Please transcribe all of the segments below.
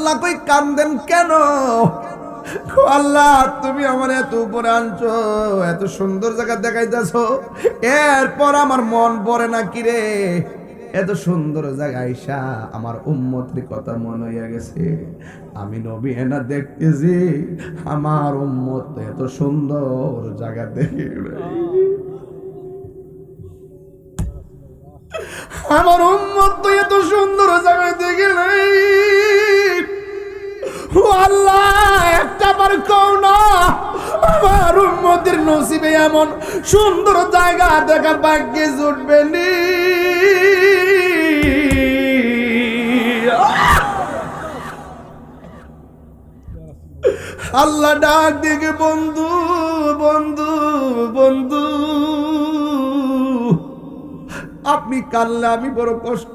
আল্লাহ কই কান্দেন কেন? আল্লাহ তুমি আমার এত উপরে আনছো, এত সুন্দর জায়গা দেখাইতেছো, এরপর আমার মন পড়ে না কি রে? এত সুন্দর জায়গা আইসা আমার উম্মতের কথা মনে হইয়া গেছে। আমি নবী এনা দেখতেছি, আমার উম্মত এত সুন্দর জায়গা দেখে নাই। আমার উম্মত তো এত সুন্দর জায়গা দেখে নাই। ও আল্লাহ, একটা বার কও না আমার উম্মতের নসিবে এমন সুন্দর জায়গা দেখার ভাগ্যে জুটবে নি। আল্লাহ ডাক দিকে, বন্ধু বন্ধু বন্ধু, আপনি কাঁদলে আমি বড় কষ্ট,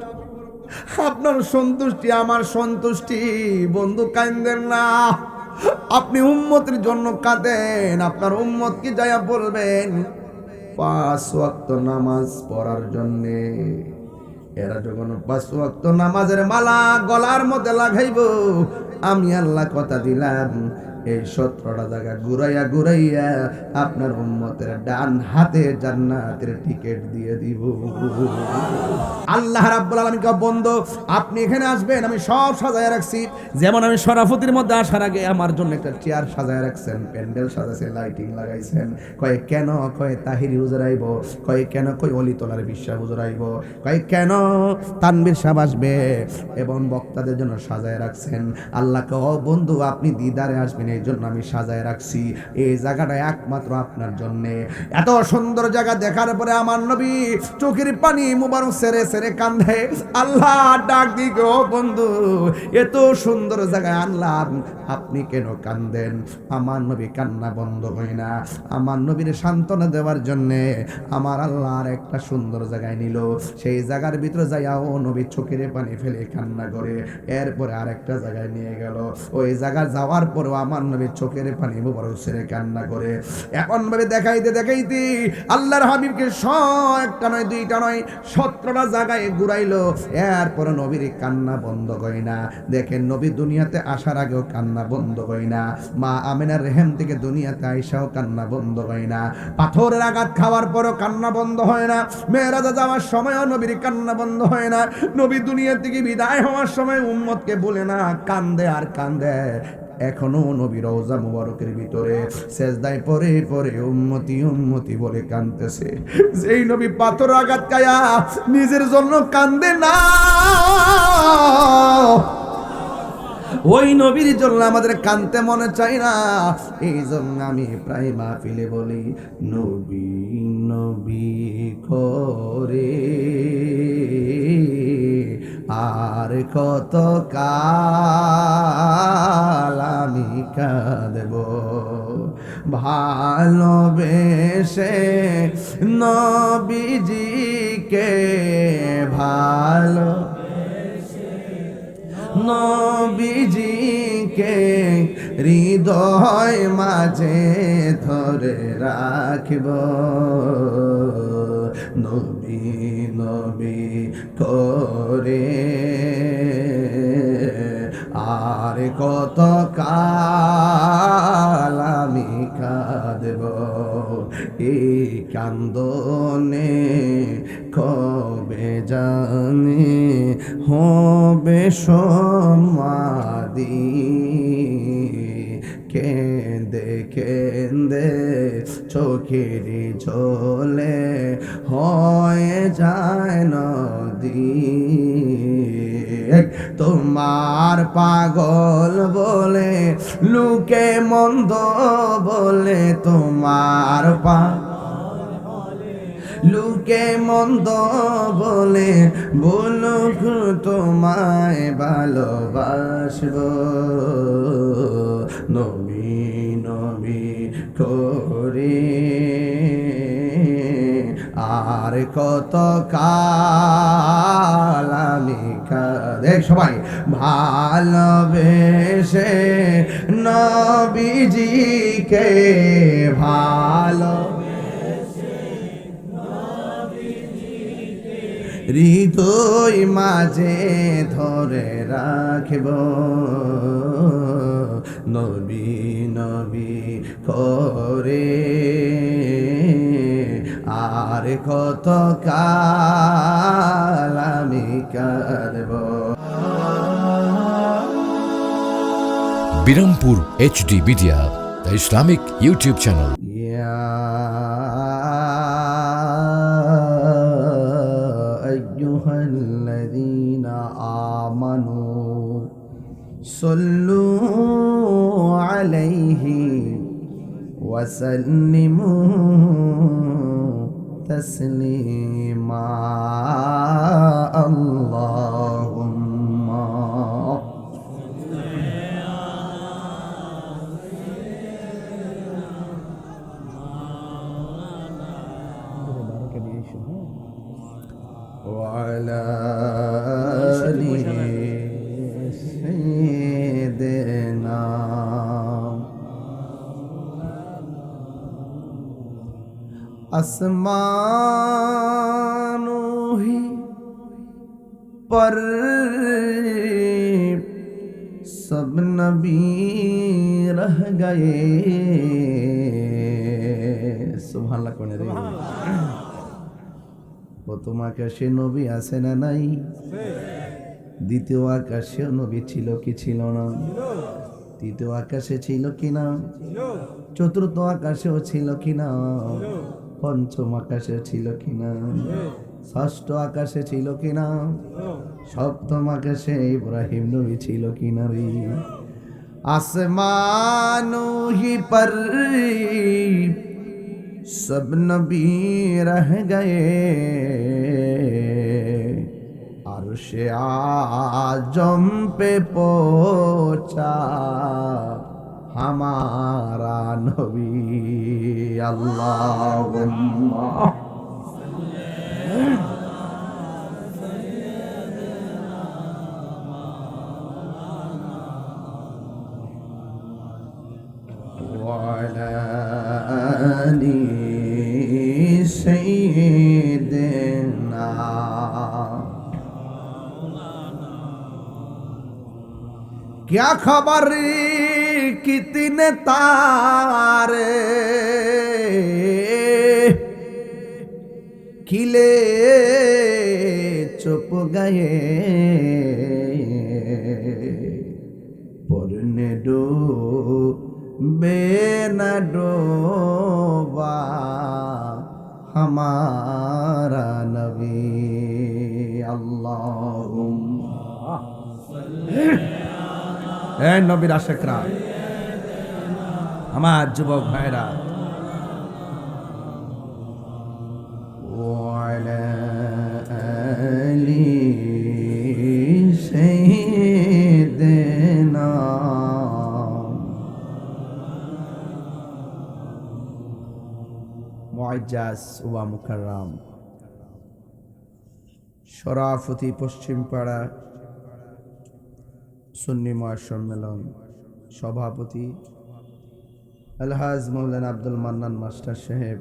আপনার সন্তুষ্টি আমার সন্তুষ্টি। বন্ধু কাঁদেন না, আপনি উম্মতের জন্য কাঁদেন। আপনার উম্মত কি যায়া বলবেন 5 ওয়াক্ত নামাজ পড়ার জন্য। এরা যখন 5 ওয়াক্ত নামাজের মালা গলার মধ্যে লাগাইব, আমি আল্লাহ কথা দিলাম এই 17টা জায়গা ঘুরাইয়া ঘুরাইয়া আপনার উম্মতের ডান হাতে জান্নাতের টিকিট দিয়ে দিব। আল্লাহ রাব্বুল আলামিন কে, বন্ধু আপনি এখানে আসবেন, আমি সব সাজায় রাখছি। যেমন আমি শরাফতির মধ্যে আসার আগে আমার জন্য একটা চেয়ার সাজায় রাখছেন, প্যান্ডেল সাজাইছেন, লাইটিং লাগাইছেন। কয় কেন? কয় তাহিরি হুজুর আইব। কয় কেন? কয় অলিতলার বিশ্বাস হুজুর আইব। কয় কেন? তানবীর সাহেব আসবে। এবং বক্তাদের জন্য সাজায় রাখছেন। আল্লাহ কে, ও বন্ধু আপনি দিদারে আসবেন, এই জন্য আমি সাজায় রাখছি। এই জায়গাটা একমাত্র আপনার জন্য। এত সুন্দর জায়গা দেখার পরে আমার নবী চোখের পানি মুবারক সেরে সেরে কান্দে। আল্লাহ ডাক দিকে, ও বন্ধু এত সুন্দর জায়গায় আনলাম, আপনি কেন কান্দেন? আমার নবী কান্না বন্ধ হয় না। আমার নবীর সান্ত্বনা দেওয়ার জন্য আমার আল্লাহ আর একটা সুন্দর জায়গায় নিল। সেই জায়গার ভিতরে যাইয়া ও নবী চোখের পানি ফেলে কান্না করে। এরপরে আর একটা জায়গায় নিয়ে গেল। ওই জায়গায় যাওয়ার পরেও আমার নবী চোখের পানি মুবারক ছেড়ে কান্না করে। এমন ভাবে দেখাইতে দেখাইতে আল্লাহর হাবিবকে একটা নয়, দুইটা নয়, 17টা জায়গায় ঘুরাইলো। এরপরে নবীর কান্না বন্ধ হয় না। দেখেন, নবী দুনিয়াতে আসার আগেও কান্না বন্ধ হয় না। মা আমিনার রেহেম থেকে দুনিয়াতে আইসাও কান্না বন্ধ হয় না। পাথরের আঘাত খাওয়ার পরও কান্না বন্ধ হয় না। মেরাজে যাওয়ার সময়ও নবীর কান্না বন্ধ হয় না। নবী দুনিয়া থেকে বিদায় হওয়ার সময় উম্মতকে বলে না, কান্দে আর কান্দে। এখনো নবী রওজা মুবারকের ভিতরে সেজদায় পড়ে পড়ে উম্মতি উম্মতি বলে কাঁদতেছে। যেই নবী পাথর আঘাত খায়া নিজের জন্য কান্দে না, ওই নবীর জন্য আমাদের কাঁদতে মনে চাই না। এই জন্য আমি প্রায় মাহফিলে বলি, নবী নবী করে আর কত কাল আমি কাঁদব, ভালোবেসে নবীজিকে, ভালো নবীজিকে হৃদয় মাঝে ধরে রাখব, নবী নবী করে আর কত কাল আমি কাঁদব। এই কান্দনে কবে জানি হবে সমাধি, কেঁদে কেঁদে চোখের ঝোলে হয়ে যায় নদী। তোমার পাগল বলে লোকে মন্দ বলে, তোমার লোকে মন্দ বলে বলুক তোমায় ভালোবাসব, নবী নবী করে আর কত কাল আমি দেখ সবাই ভালোবেসে নবীজিকে, ভালো হৃদয় মাঝে ধরে রাখব, নবী নবী করে আর কত কাল আমি কাঁদব। Birampur HD media, the Islamic YouTube channel. ইয়া আইয়ুহাল্লাযীনা আমানু সাল্লু আলাইহি ওয়া সাল্লিমু তাসলিমা। আল্লাহুম্মা وعلى آل سيدنا आसमानों ही पर सब नबी रह गए। सुभान अल्लाह। रे প্রথম আকাশে নবী আছে না নাই? দ্বিতীয় আকাশেও নবী ছিল কি ছিল না? তৃতীয় আকাশে ছিল কিনা? চতুর্থ আকাশেও ছিল কিনা? পঞ্চম আকাশে ছিল কিনা? ষষ্ঠ আকাশে ছিল কিনা? সপ্তম আকাশে ইব্রাহিম নবী ছিল কিনা রে? আসমানো হি পর सब नबी रह गए। अर्श आजम पे पहुंचा हमारा नबी। अल्लाहुम्मा وعلى آل سيدنا। क्या खबर कितने तारे खिले चुप गए। पढ़ने दो बेना डोबा हमारा नबी। अल्लाहुम्मा ए नबीर आशिकरा, আমার যুবক ভাইরা, ওয়ালা আলি সাইয়্যিদিনা। মুআজ্জাজ ওয়া মুকাররাম, শরাফতি পশ্চিমপাড়া সুন্নি মহাসম্মেলন সভাপতি আলহাজ মৌলানা আব্দুল মান্নান মাস্টার সাহেব,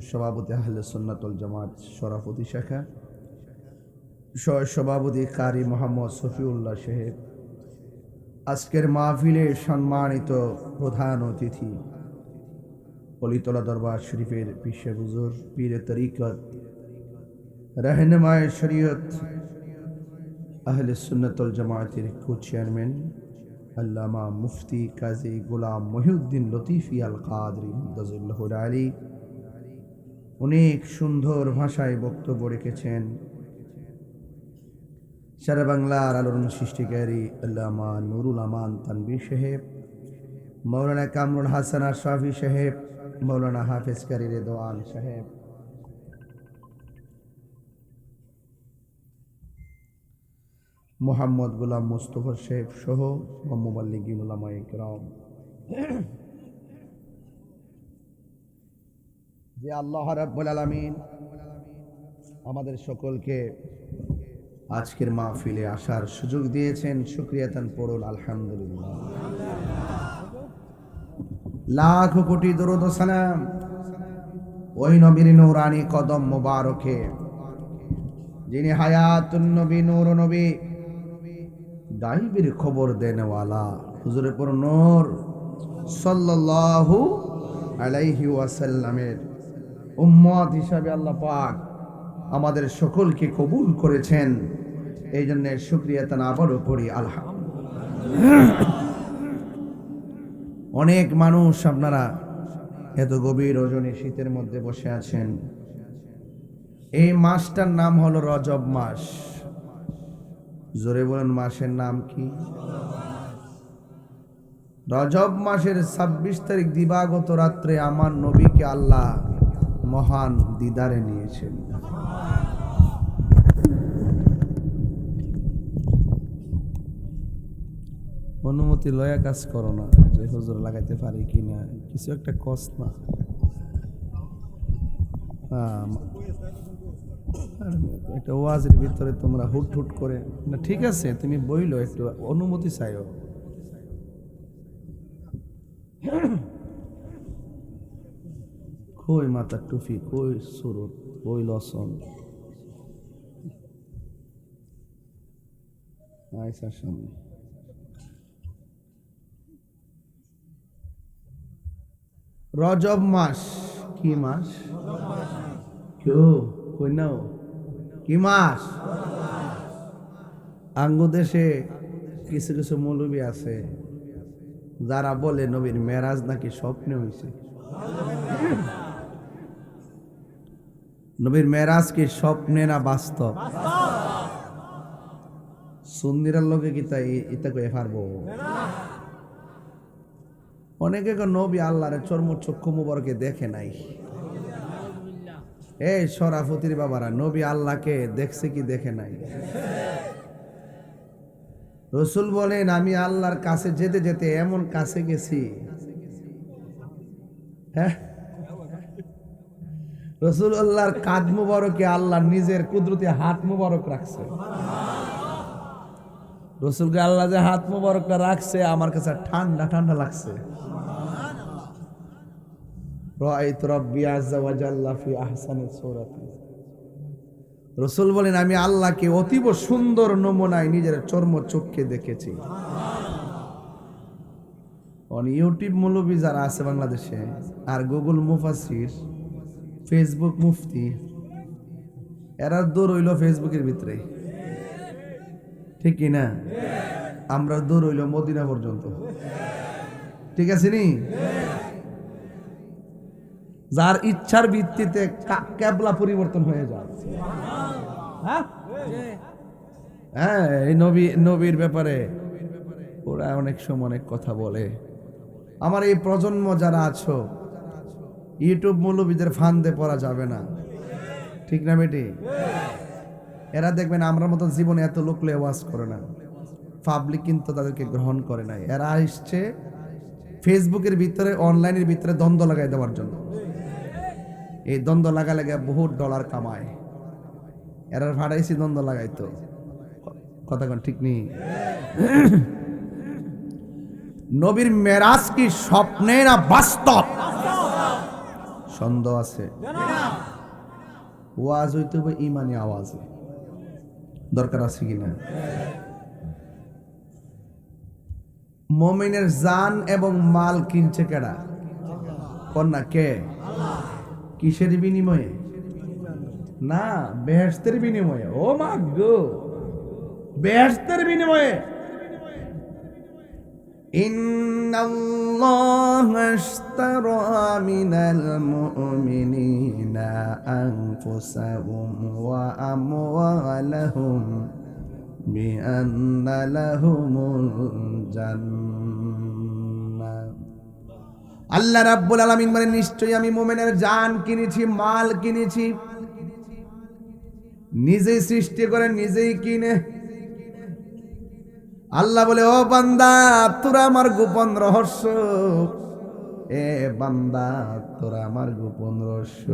সভাপতি আহলে সুন্নাত ওয়াল জামাত শরাফতি শাখা, সভাপতি কারি মোহাম্মদ শফিউল্লাহ সাহেব, আজকের মাহফিলের সম্মানিত প্রধান অতিথি অলিতলা দরবার শরীফের পীর হুজুর, পীরে তরিকত, রাহনুমায়ে শরীয়ত, আহলে সুন্নাত ওয়াল জামাতের কো চেয়ারম্যান আল্লামা মুফতি কাজী গোলাম মহিউদ্দিন লতিফি আল কাদরি মুদাজিল্লাহুল আলী অনেক সুন্দর ভাষায় বক্তব্য রেখেছেন। সারা বাংলার আলোড়ন সৃষ্টিকারী আল্লামা নুরুল আমান তানভীর সাহেব, মৌলানা কামরুল হাসান আশরাফি সাহেব, মৌলানা হাফেজ কারি রেদওয়ান সাহেব, মোহাম্মদ গোলাম মুস্তফা সাহেব সহ মুবাল্লিগিন উলামায়ে কিরাম, যে আল্লাহ রাব্বুল আলামিন আমাদের সকলকে আজকের মাহফিলে আসার সুযোগ দিয়েছেন, শুকরিয়াতান পড়ুন আলহামদুলিল্লাহ। লাখ কোটি দরুদ ও সালাম ওই নবীর নূরানি কদম মোবারকে, যিনি হায়াতুন নবী, নূর নবী, গায়বের খবর দেনওয়ালা, হুজুরে পর নূর সাল্লাল্লাহু আলাইহি ওয়াসাল্লামের উম্মত হিসাবে আল্লাহ পাক আমাদের সকলকে কবুল করেছেন। এই জন্য শুকরিয়া তান আবারও করি আলহামদুলিল্লাহ। অনেক মানুষ আপনারা এত গভীর রজনী শীতের মধ্যে বসে আছেন। এই মাসটার নাম হলো রজব মাস। জোরে বলেন, মাসের নাম কি? রজব মাসের 26 তারিখ দিবাগত রাত্রে আমার নবীকে আল্লাহ মহান দিদারে নিয়েছেন। অনুমতি লয়া কাজ করো না, যে হুজুর লাগাইতে পারি কিনা, কিছু একটা কষ্ট না। একটা ওয়াজের ভিতরে তোমরা হুট হুট করে না, ঠিক আছে তুমি বইলো, একটু অনুমতি চাইও। কই মাথার টুপি, কই সুরত, কই লসন, আয়সার সামনে। রজব মাস কি মাস? কেউ কই নাও কি মাস? আঙ্গু দেশে কিছু কিছু মৌলবী আছে যারা বলে নবীর মেরাজ নাকি স্বপ্নে হয়েছে। নবীর মেরাজ কি স্বপ্নে না বাস্তব? সুন্নিরার লোকে কি তাই এটা কয়ে পারবো? অনেকে নবী আল্লাহর চর্মচক্ষু মুবারকে দেখে নাই। এই শরাফতির বাবারা, নবী আল্লাহকে দেখছে কি দেখে নাই? রসুল বলেন, আমি আল্লাহর কাছে যেতে যেতে এমন কাছে গেছি। হ্যাঁ, রসুল আল্লাহর কাঁধ মুবারকে আল্লাহ নিজের কুদরতি হাত মুবারক রাখছে। রসুলকে আল্লাহ যে হাত মুবারকটা রাখছে, আমার কাছে ঠান্ডা ঠান্ডা লাগছে। রসুল বলেন, আমি আল্লাহকে অতীব সুন্দর নমুনায় নিজের চর্ম চোখে দেখেছি। ইউটিউব মৌলবী যারা আছে বাংলাদেশে, আর গুগল মুফাসির, ফেসবুক মুফতি, এরা দূর হইল ফেসবুকের ভিতরে, ঠিক কিনা? আমরা দূর হইল মদিনা পর্যন্ত, ঠিক আছে নি? যার ইচ্ছার ভিত্তিতে ক্যাবলা পরিবর্তন হয়ে যায়। হ্যাঁ, এই নবীর ব্যাপারে ওরা অনেক সময় অনেক কথা বলে। আমার এই প্রজন্ম যারা আছো, ইউটিউব মৌলবীদের ফান্দে পড়া যাবে না, ঠিক না বেটি? এরা দেখবেন আমরা মতো জীবনে এত লোকলে ওয়াজ করে না, পাবলিক কিন্তু তাদেরকে গ্রহণ করে নাই। এরা আসছে ফেসবুকের ভিতরে, অনলাইনের ভিতরে দ্বন্দ্ব লাগাই দেওয়ার জন্য। এই দ্বন্দ্ব লাগা লাগা বহুত ডলার কামায়। এরা ভাড়াইছি দ্বন্দ্ব লাগাইতো, কথা কোন ঠিক নেই। নবীর মেরাজ কি স্বপ্নে না বাস্তব? সন্দেহ আছে। ওয়াজ হইতে হবে ইমানি আওয়াজে, দরকার আছে কিনা? মুমিনের জান এবং মাল কিনছে কেডা? কন্যা কে? কিসের বিনিময়ে? না, বেহেশতের বিনিময়ে। ও মা গো, বেহেশতের বিনিময়ে। ইন্নাল্লাহা আশতারা মিনাল মুমিনিনা আনফুসাহুম ওয়া আমওয়ালাহুম বিআন্না লাহুমুল জান্নাহ। আল্লাহ রাব্বুল আলামিন বলেন, নিশ্চয়ই আমি মুমিনের জান কিনেছি, মাল কিনেছি। নিজেই সৃষ্টি করে নিজেই কিনে। আল্লাহ বলে, ও বান্দা, তোরা আমার গোপন রহস্য, এ বান্দা তোরা আমার গোপন রহস্য।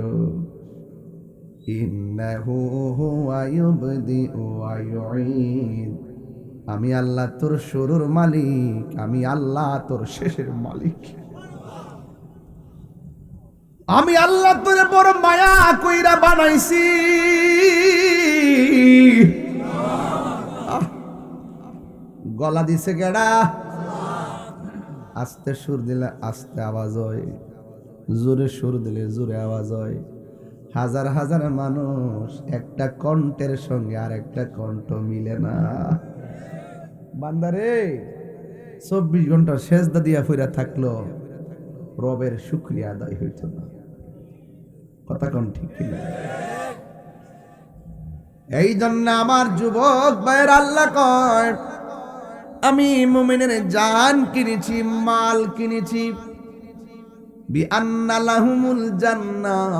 ইন্নাহু হুয়া ইউবদিউ ওয়া ইউঈদ। আমি আল্লাহ তোর শুরুর মালিক, আমি আল্লাহ তোর শেষের মালিক। আমি আল্লাহ তোরে বড় মায়া কইরা বানাইছি। গলা দিছে কেডা? আস্তে সুর দিলে আস্তে আওয়াজ হয়, জোরে সুর দিলে জোরে আওয়াজ হয়। হাজার হাজার মানুষ একটা কণ্ঠের সঙ্গে আর একটা কণ্ঠ মিলে না। বান্দারে 24 ঘন্টা সেজদা দিয়া ফিরা থাকলো, রবের শুকরিয়া আদায় হইতো না। কথা কোন ঠিক কিনা? এই জন্য আমার যুবক ভাইয়ের আল্লাহ কয়, আমি মুমিনের জান কিনেছি, মাল কিনেছি, বিআন্না লাহুমুল জান্নাহ,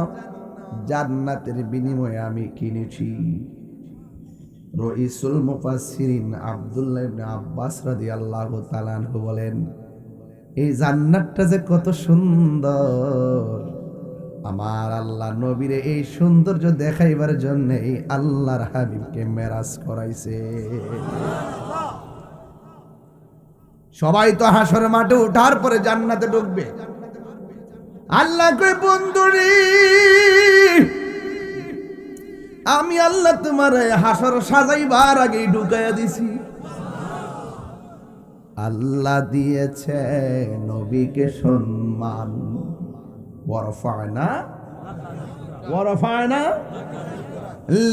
জান্নাতের বিনিময়ে আমি কিনেছি। রইসুল মুফাসসিরিন আব্দুল্লাহ ইবনে আব্বাস রাদিয়াল্লাহু তাআলা আনহু বলেন, এই জান্নাতটা যে কত সুন্দর, আমার আল্লাহ নবীরে এই সৌন্দর্য দেখাইবার জন্য এই আল্লাহর হাবিবকে মেরাজ করাইছে। সবাই তো হাসর মাঠে ওঠার পরে জান্নাতে ঢুকবে। আল্লাহ কই, বন্ধুরে আমি আল্লাহ তোমার হাসর সাজাইবার আগেই ঢুকাইয়া দিছি। আল্লাহ দিয়েছে নবীকে সম্মান, ওয়ারফা'না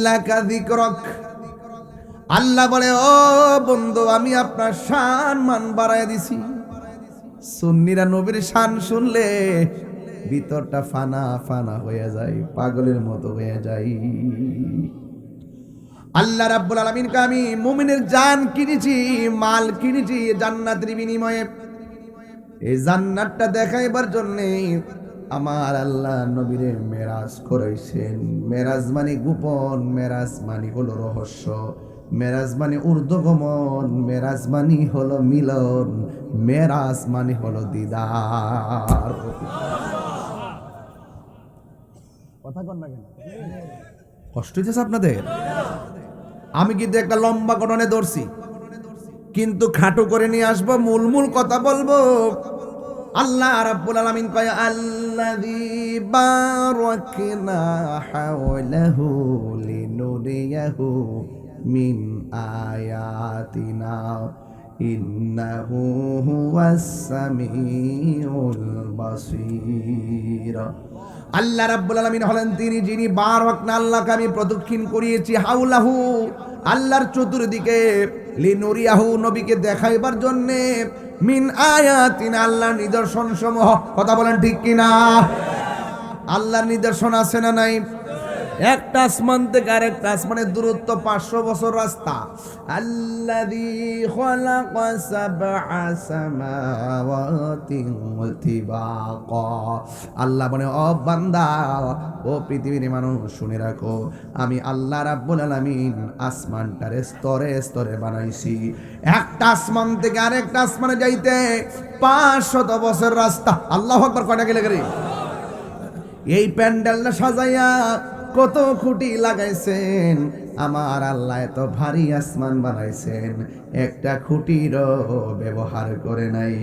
লাকা যিকরাক। আল্লাহ বলে, ও বন্ধু আমি আপনার শান মান বাড়াইয়া দিছি। সুন্নিরা নবীর শান শুনলে ভিতরটা ফানা ফানা হয়ে যায়, পাগলের মতো হয়ে যায়। আল্লাহ রাব্বুল আলামিন কে আমি মুমিনের জান কিনেছি, মাল কিনেছি জান্নাতের বিনিময়ে। এই জান্নাতটা দেখাইবার জন্য আমার আল্লাহ নবীরে মেরাজ করাইছেন। মেরাজ মানে গোপন, মেরাজ মানে হলো রহস্য, মেরাজ মানে ঊর্ধ্বগমন, মেরাজ মানে হলো মিলন, মেরাজ মানে হলো দিদার। কথা কন না কেন? কষ্ট হইতেছে আপনাদের? আমি কিন্তু একটা লম্বা ঘটনা ধরছি, কিন্তু খাটো করে নিয়ে আসবো, মূল কথা বলবো। আল্লাহ রাব্বুল আলামিন কয়, আল্লাযী বারাকনা হাওলাহু লিনুরিয়াহু মিন আয়াতিনা ইন্নাহু হুয়াস সামিউল বাসীর। আল্লাহ রাব্বুল আলামিন হলেন তিনি যিনি বারাকনা, আল্লাহকে আমি প্রদক্ষিণ করিয়েছি, হাওলাহু আল্লাহর চতুর্দিকে, লিনুরিয়াহু নবীকে দেখাইবার জন্য, মিন আয়াতিনা আল্লাহর নিদর্শন সমূহ। কথা বলেন ঠিক কিনা? আল্লাহর নিদর্শন আছে না নাই? একটা আসমান থেকে আরেকটা আসমানের দূরত্ব 500 বছর রাস্তা। আল্লাযী খালাকা সাবআ সামাওয়াতি তিবাকা। আল্লাহ বলে, ও বান্দা, ও পৃথিবীর মানুষ শুনে রাখো, আমি আল্লাহ রাব্বুল আলামিন আসমানটারে স্তরে স্তরে বানাইছি। একটা আসমান থেকে আরেকটা আসমানে যাইতে 500 বছর রাস্তা। আল্লাহু আকবার। কয়টা গেলে গেলে এই প্যান্ডেলটা সাজাইয়া কত খুঁটি লাগাইছেন আমার আল্লাহ, এত ভারী আসমান বানাইছেন, একটা খুঁটিরও ব্যবহার করে নাই।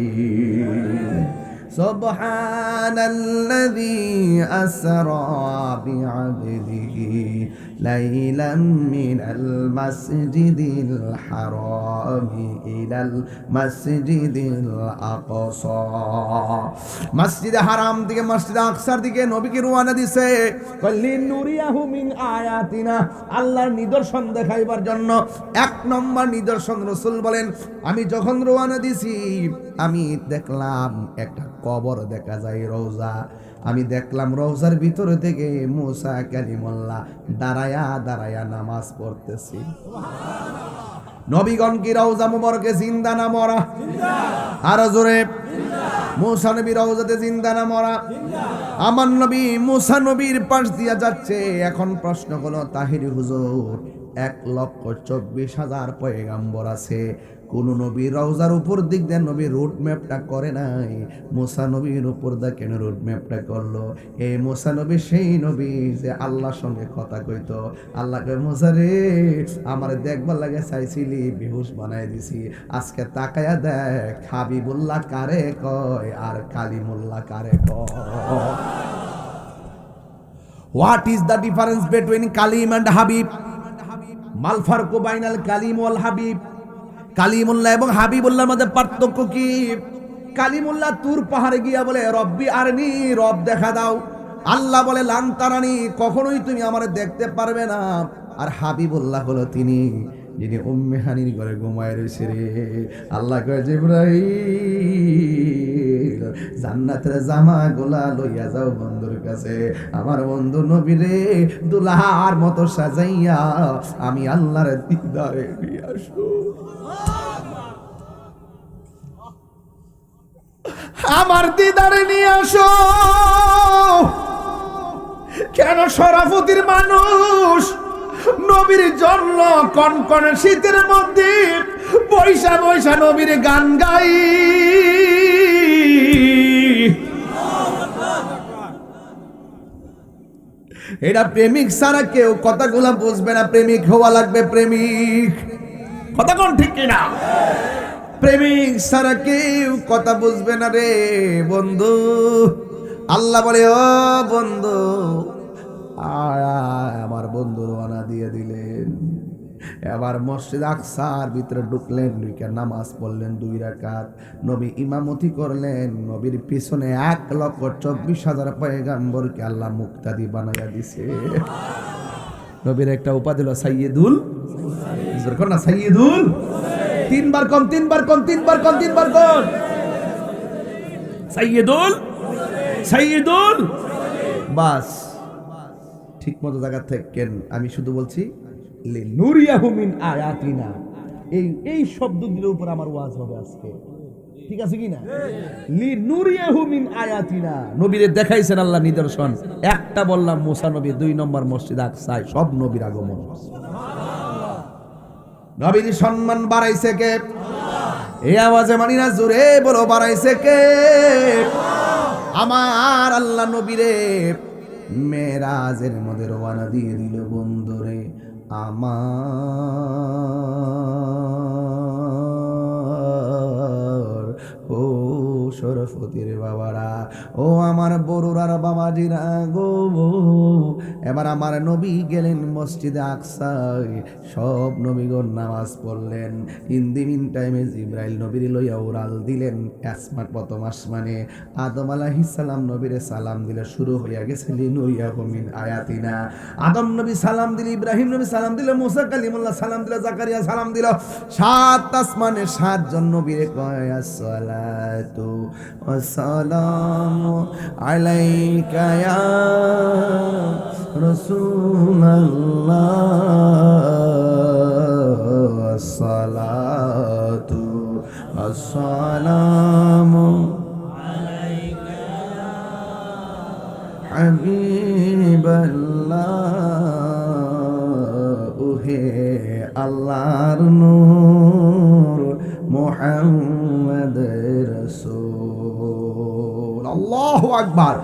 সুবহানাল্লাযী আসরা বিআবদিহি লাইলাম মিনাল মাসজিদিল হারামি ইলাল মাসজিদিল আকসা। মসজিদে হারাম থেকে মসজিদে আকসার দিকে নবীকে রওনা দিছে, লিনুরিয়াহু মিন আয়াতিনা, আল্লাহর নিদর্শন দেখাইবার জন্য। 1 নম্বর নিদর্শন রাসূল বলেন, আমি যখন রওনা দিছি আমি দেখলাম একটা কবর দেখা যায়, রওজা। আমি দেখলাম রওজার ভিতরে থেকে মুসা কালিমুল্লাহ দাঁড়ায়া দাঁড়ায়া নামাজ পড়তেছি। নবীগণ কি রওজা মুবারকে জিন্দা না মরা? আর জোরে, মুসা নবী রওজাতে জিন্দা না মরা? আমার নবী মুসা নবীর পাশ দিয়া যাচ্ছে। এখন প্রশ্ন হলো, তাহিরি হুজুর 1,24,000 পয়গাম্বর আছে, কোন নবী রওজার উপর দিক দিয়ে নবী রুট ম্যাপটা করে নাই, মুসা নবীর উপর দিয়ে কেন রুট ম্যাপটা করলো? এই মুসা নবী সেই নবী যে আল্লাহর সঙ্গে কথা কইতো। আল্লাহকে, মুসা রে আমার দেখবার লাগে চাইছিলি, বেহুশ বানাই দিছি, আজকে তাকায়া দেখ হাবিবুল্লাহ কারে কয় আর কালিমুল্লাহ কারে কয়। What is the difference between Kalim and Habib? মাল ফারকু বাইনাল কালিম ওয়াল হাবিব। কালিমুল্লাহ এবং হাবিবুল্লাহর মধ্যে পার্থক্য কি? কালিমুল্লাহ তুর পাহাড়ে গিয়া বলে রব্বি আরনি, রব দেখা দাও। আল্লাহ বলে লান তারানি, কখনোই তুমি আমারে দেখতে পারবে না। আর হাবিবুল্লাহ হলো তিনি যিনি উম্মে হানির ঘরে ঘুমায় রয়েছে রে। আল্লাহ কয় জিবরাইল জান্নাতের জামা গোলা লইয়া যাও বন্ধুর কাছে, আমার বন্ধু নবী রে দুলাহার মতো সাজাইয়া আমি আল্লাহর দিদারে নিয়ে আসো। আমার দিদারে নিয়ে আসো। কেন শরাফতির মানুষ নবীর জন্য কনকনে শীতের মধ্যে বৈশা বৈশা নবীর গান গাই। এটা প্রেমিক ছাড়া কেউ কথাগুলা বুঝবে না। প্রেমিক হওয়া লাগবে, প্রেমিক। কথা কোন ঠিক কিনা? প্রেমিক ছাড়া কেউ কথা বুঝবে না রে বন্ধু। আল্লাহ বলে ও বন্ধু, আমার বন্ধু রওনা দিয়ে দিলেন। এবার মসজিদ আকসার ভিতরে ঢুকলেন, ঢুকে নামাজ পড়লেন 2 রাকাত। নবী ইমামতি করলেন। নবীর পিছনে 1,24,000 পয়গাম্বরকে আল্লাহ মুক্তাদি বানাইয়া দিছে। নবীর একটা উপাধি হলো সাইয়্যিদুল, না সাইয়্যিদুল, 3 বার কম, 3 বার কম, 3 বার কম, 3 বার কম, সাইয়্যিদুল, সাইয়্যিদুল। বাস ঠিক মতো জায়গা থেকেন। আমি শুধু বলছি লিনুরিয়াহু মিন আয়াতিনা, এই শব্দগুলোর উপর আমার ওয়াজ হবে আজকে, ঠিক আছে কি না? লিনুরিয়াহু মিন আয়াতিনা, নবীরে দেখাইছেন আল্লাহ নিদর্শন। একটা বললাম মুসা নবী, 2 নম্বর মসজিদ আকসায় সব নবীর আগমন। নবীর সম্মান বাড়াইছে কে? এই আওয়াজে মানি না, জোরে বলো বাড়াইছে কে? আমার আল্লাহ নবীরে মেরাজের মধ্যে রওনা দিয়ে দিল বন্ধুরে। আমার ও শরফতির বাবারা, ও আমার বড়ুরার বাবাজিরা গো, এবার আমার নবী গেলেন মসজিদে আকসায়। সব নবীগণ নামাজ পড়লেন। ইন দি মিন টাইমে জিবরাইল নবীর লইয়া উড়াল দিলেন আসমান, প্রথম আসমানে। আদম আলাইহিস সালাম নবীরে সালাম দিলে শুরু হইয়া গেছে লিনুরিয়াহু মিন আয়াতিনা। আদম নবী সালাম দিল, ইব্রাহিম নবী সালাম দিল, মুসা কালিমুল্লাহ সালাম দিল, জাকারিয়া সালাম দিল। 7 আসমানে 7 জন নবীরে কয় আসসালাতু ওয়াসসালামু আলাইকা ইয়া রাসূলুল্লাহ, আসসালাতু ওয়াসসালামু আলাইকা হাবিবাল্লাহ, ওহে আল্লাহর নূর মুহাম্মদ রাসূল। আল্লাহু আকবার।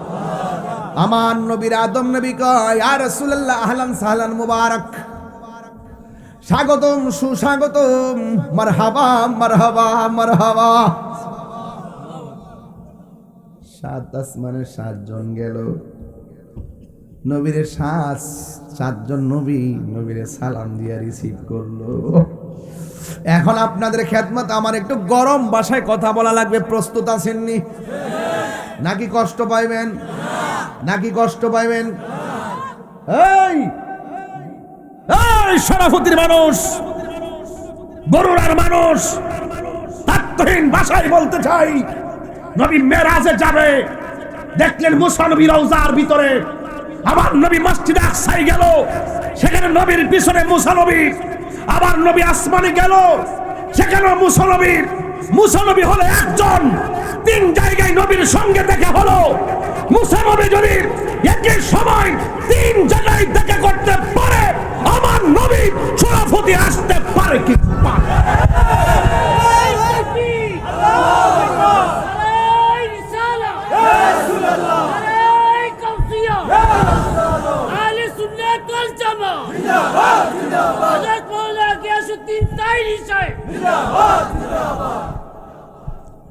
আমার নবীর আদম নবী কয় ইয়া রাসূলুল্লাহ আহলান সাহলান মুবারক, স্বাগতম সুস্বাগতম, মারহাবা মারহাবা মারহাবা। 7 আসমানে 7 জন গেল নবীরে, 7 জন নবী নবীরে সালাম দিয়া রিসিভ করলো। এখন আপনাদের খেদমত আমার একটু গরম ভাষায় কথা বলা লাগবে। প্রস্তুত আছেননি? নাকি কষ্ট পাইবেন? নাকি কষ্ট পাইবেন? এই শরাফতির মানুষ, বড়ুরার মানুষ, তাত্ত্বহীন ভাষায় বলতে চাই, নবী মেরাজে যাবে। দেখলেন মুসা নবী রওজার ভিতরে, আবার নবী মসজিদে আকসায় গেল, সেখানে নবীর পিছনে মুসা নবী। আবার নবী আসমানে গেল, সেখানে মুসা নবী হলো একজন। 3 জায়গায় নবীর সঙ্গে দেখা হলো। মুসা নবী যদি একই সময় 3 জায়গায় দেখা করতে পারে, আমার নবী শরাফতি আসতে পারে কি পারে?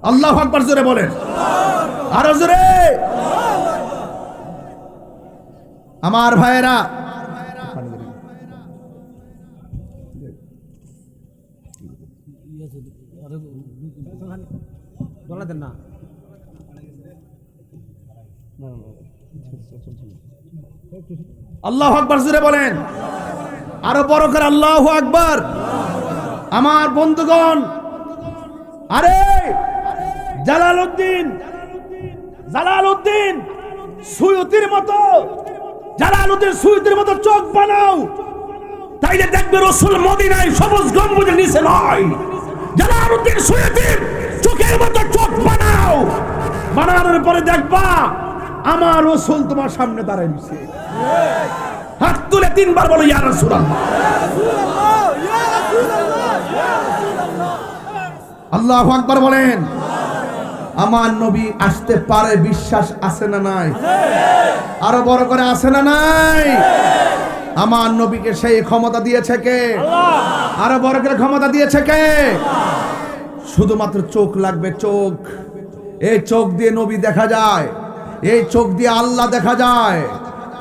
আল্লাহু আকবার, জোরে বলেন, আরো জোরে। আমার ভাইয়েরা, না আল্লাহু আকবার জোরে বলেন, আরো বড় করে আল্লাহু আকবার। আমার বন্ধুগণ, আরে জালালউদ্দিন সুয়ুতির মতো, জালালউদ্দিন সুয়ুতির মতো চোখ বানাও, তাইলে দেখবে রাসূল মদিনায় সবুজ গম্বুজের নিচে নয়। জালালউদ্দিন সুয়ুতির চোখের মতো চোখ বানাও, বানানোর পরে দেখবা আমার রাসূল তোমার সামনে দাঁড়ায় আছে। হাত তুলে তিনবার বলো ইয়া রাসূলুল্লাহ, আল্লাহু আকবার বলেন। আমার নবী আসতে পারে, বিশ্বাস আছে না নাই? আরো বড় করে আছে না নাই? আমার নবীকে সেই ক্ষমতা দিয়েছে কে? আরো বড় করে ক্ষমতা দিয়েছে কে? শুধুমাত্র চোখ লাগবে, চোখ। এই চোখ দিয়ে নবী দেখা যায়, এই চোখ দিয়ে আল্লাহ দেখা যায়,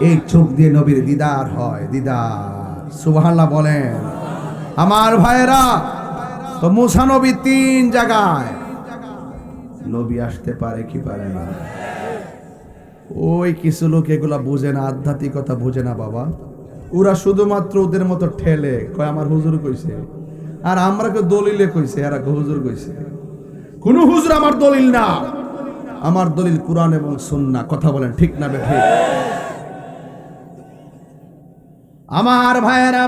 এই চোখ দিয়ে নবীর দিদার হয়, দিদার। সুবহানাল্লাহ বলেন। আমার ভাইয়েরা, তো মুসা নবী 3 জায়গায়, নবী আসতে পারে কি পারে না? ওই কিছু লোক এগুলা বুঝে না, আধ্যাত্মিকতা বুঝে না বাবা। ওরা শুধুমাত্র ওদের মতো ঠেলে কয় আমার হুজুর কইছে, আর আমরা কেউ দলিলে কইছে, এরা হুজুর কইছে। কোন হুজুর আমার দলিল না, আমার দলিল কুরআন এবং সুন্নাহ। কথা বলেন ঠিক না বেঠিক? আমার ভাইয়েরা,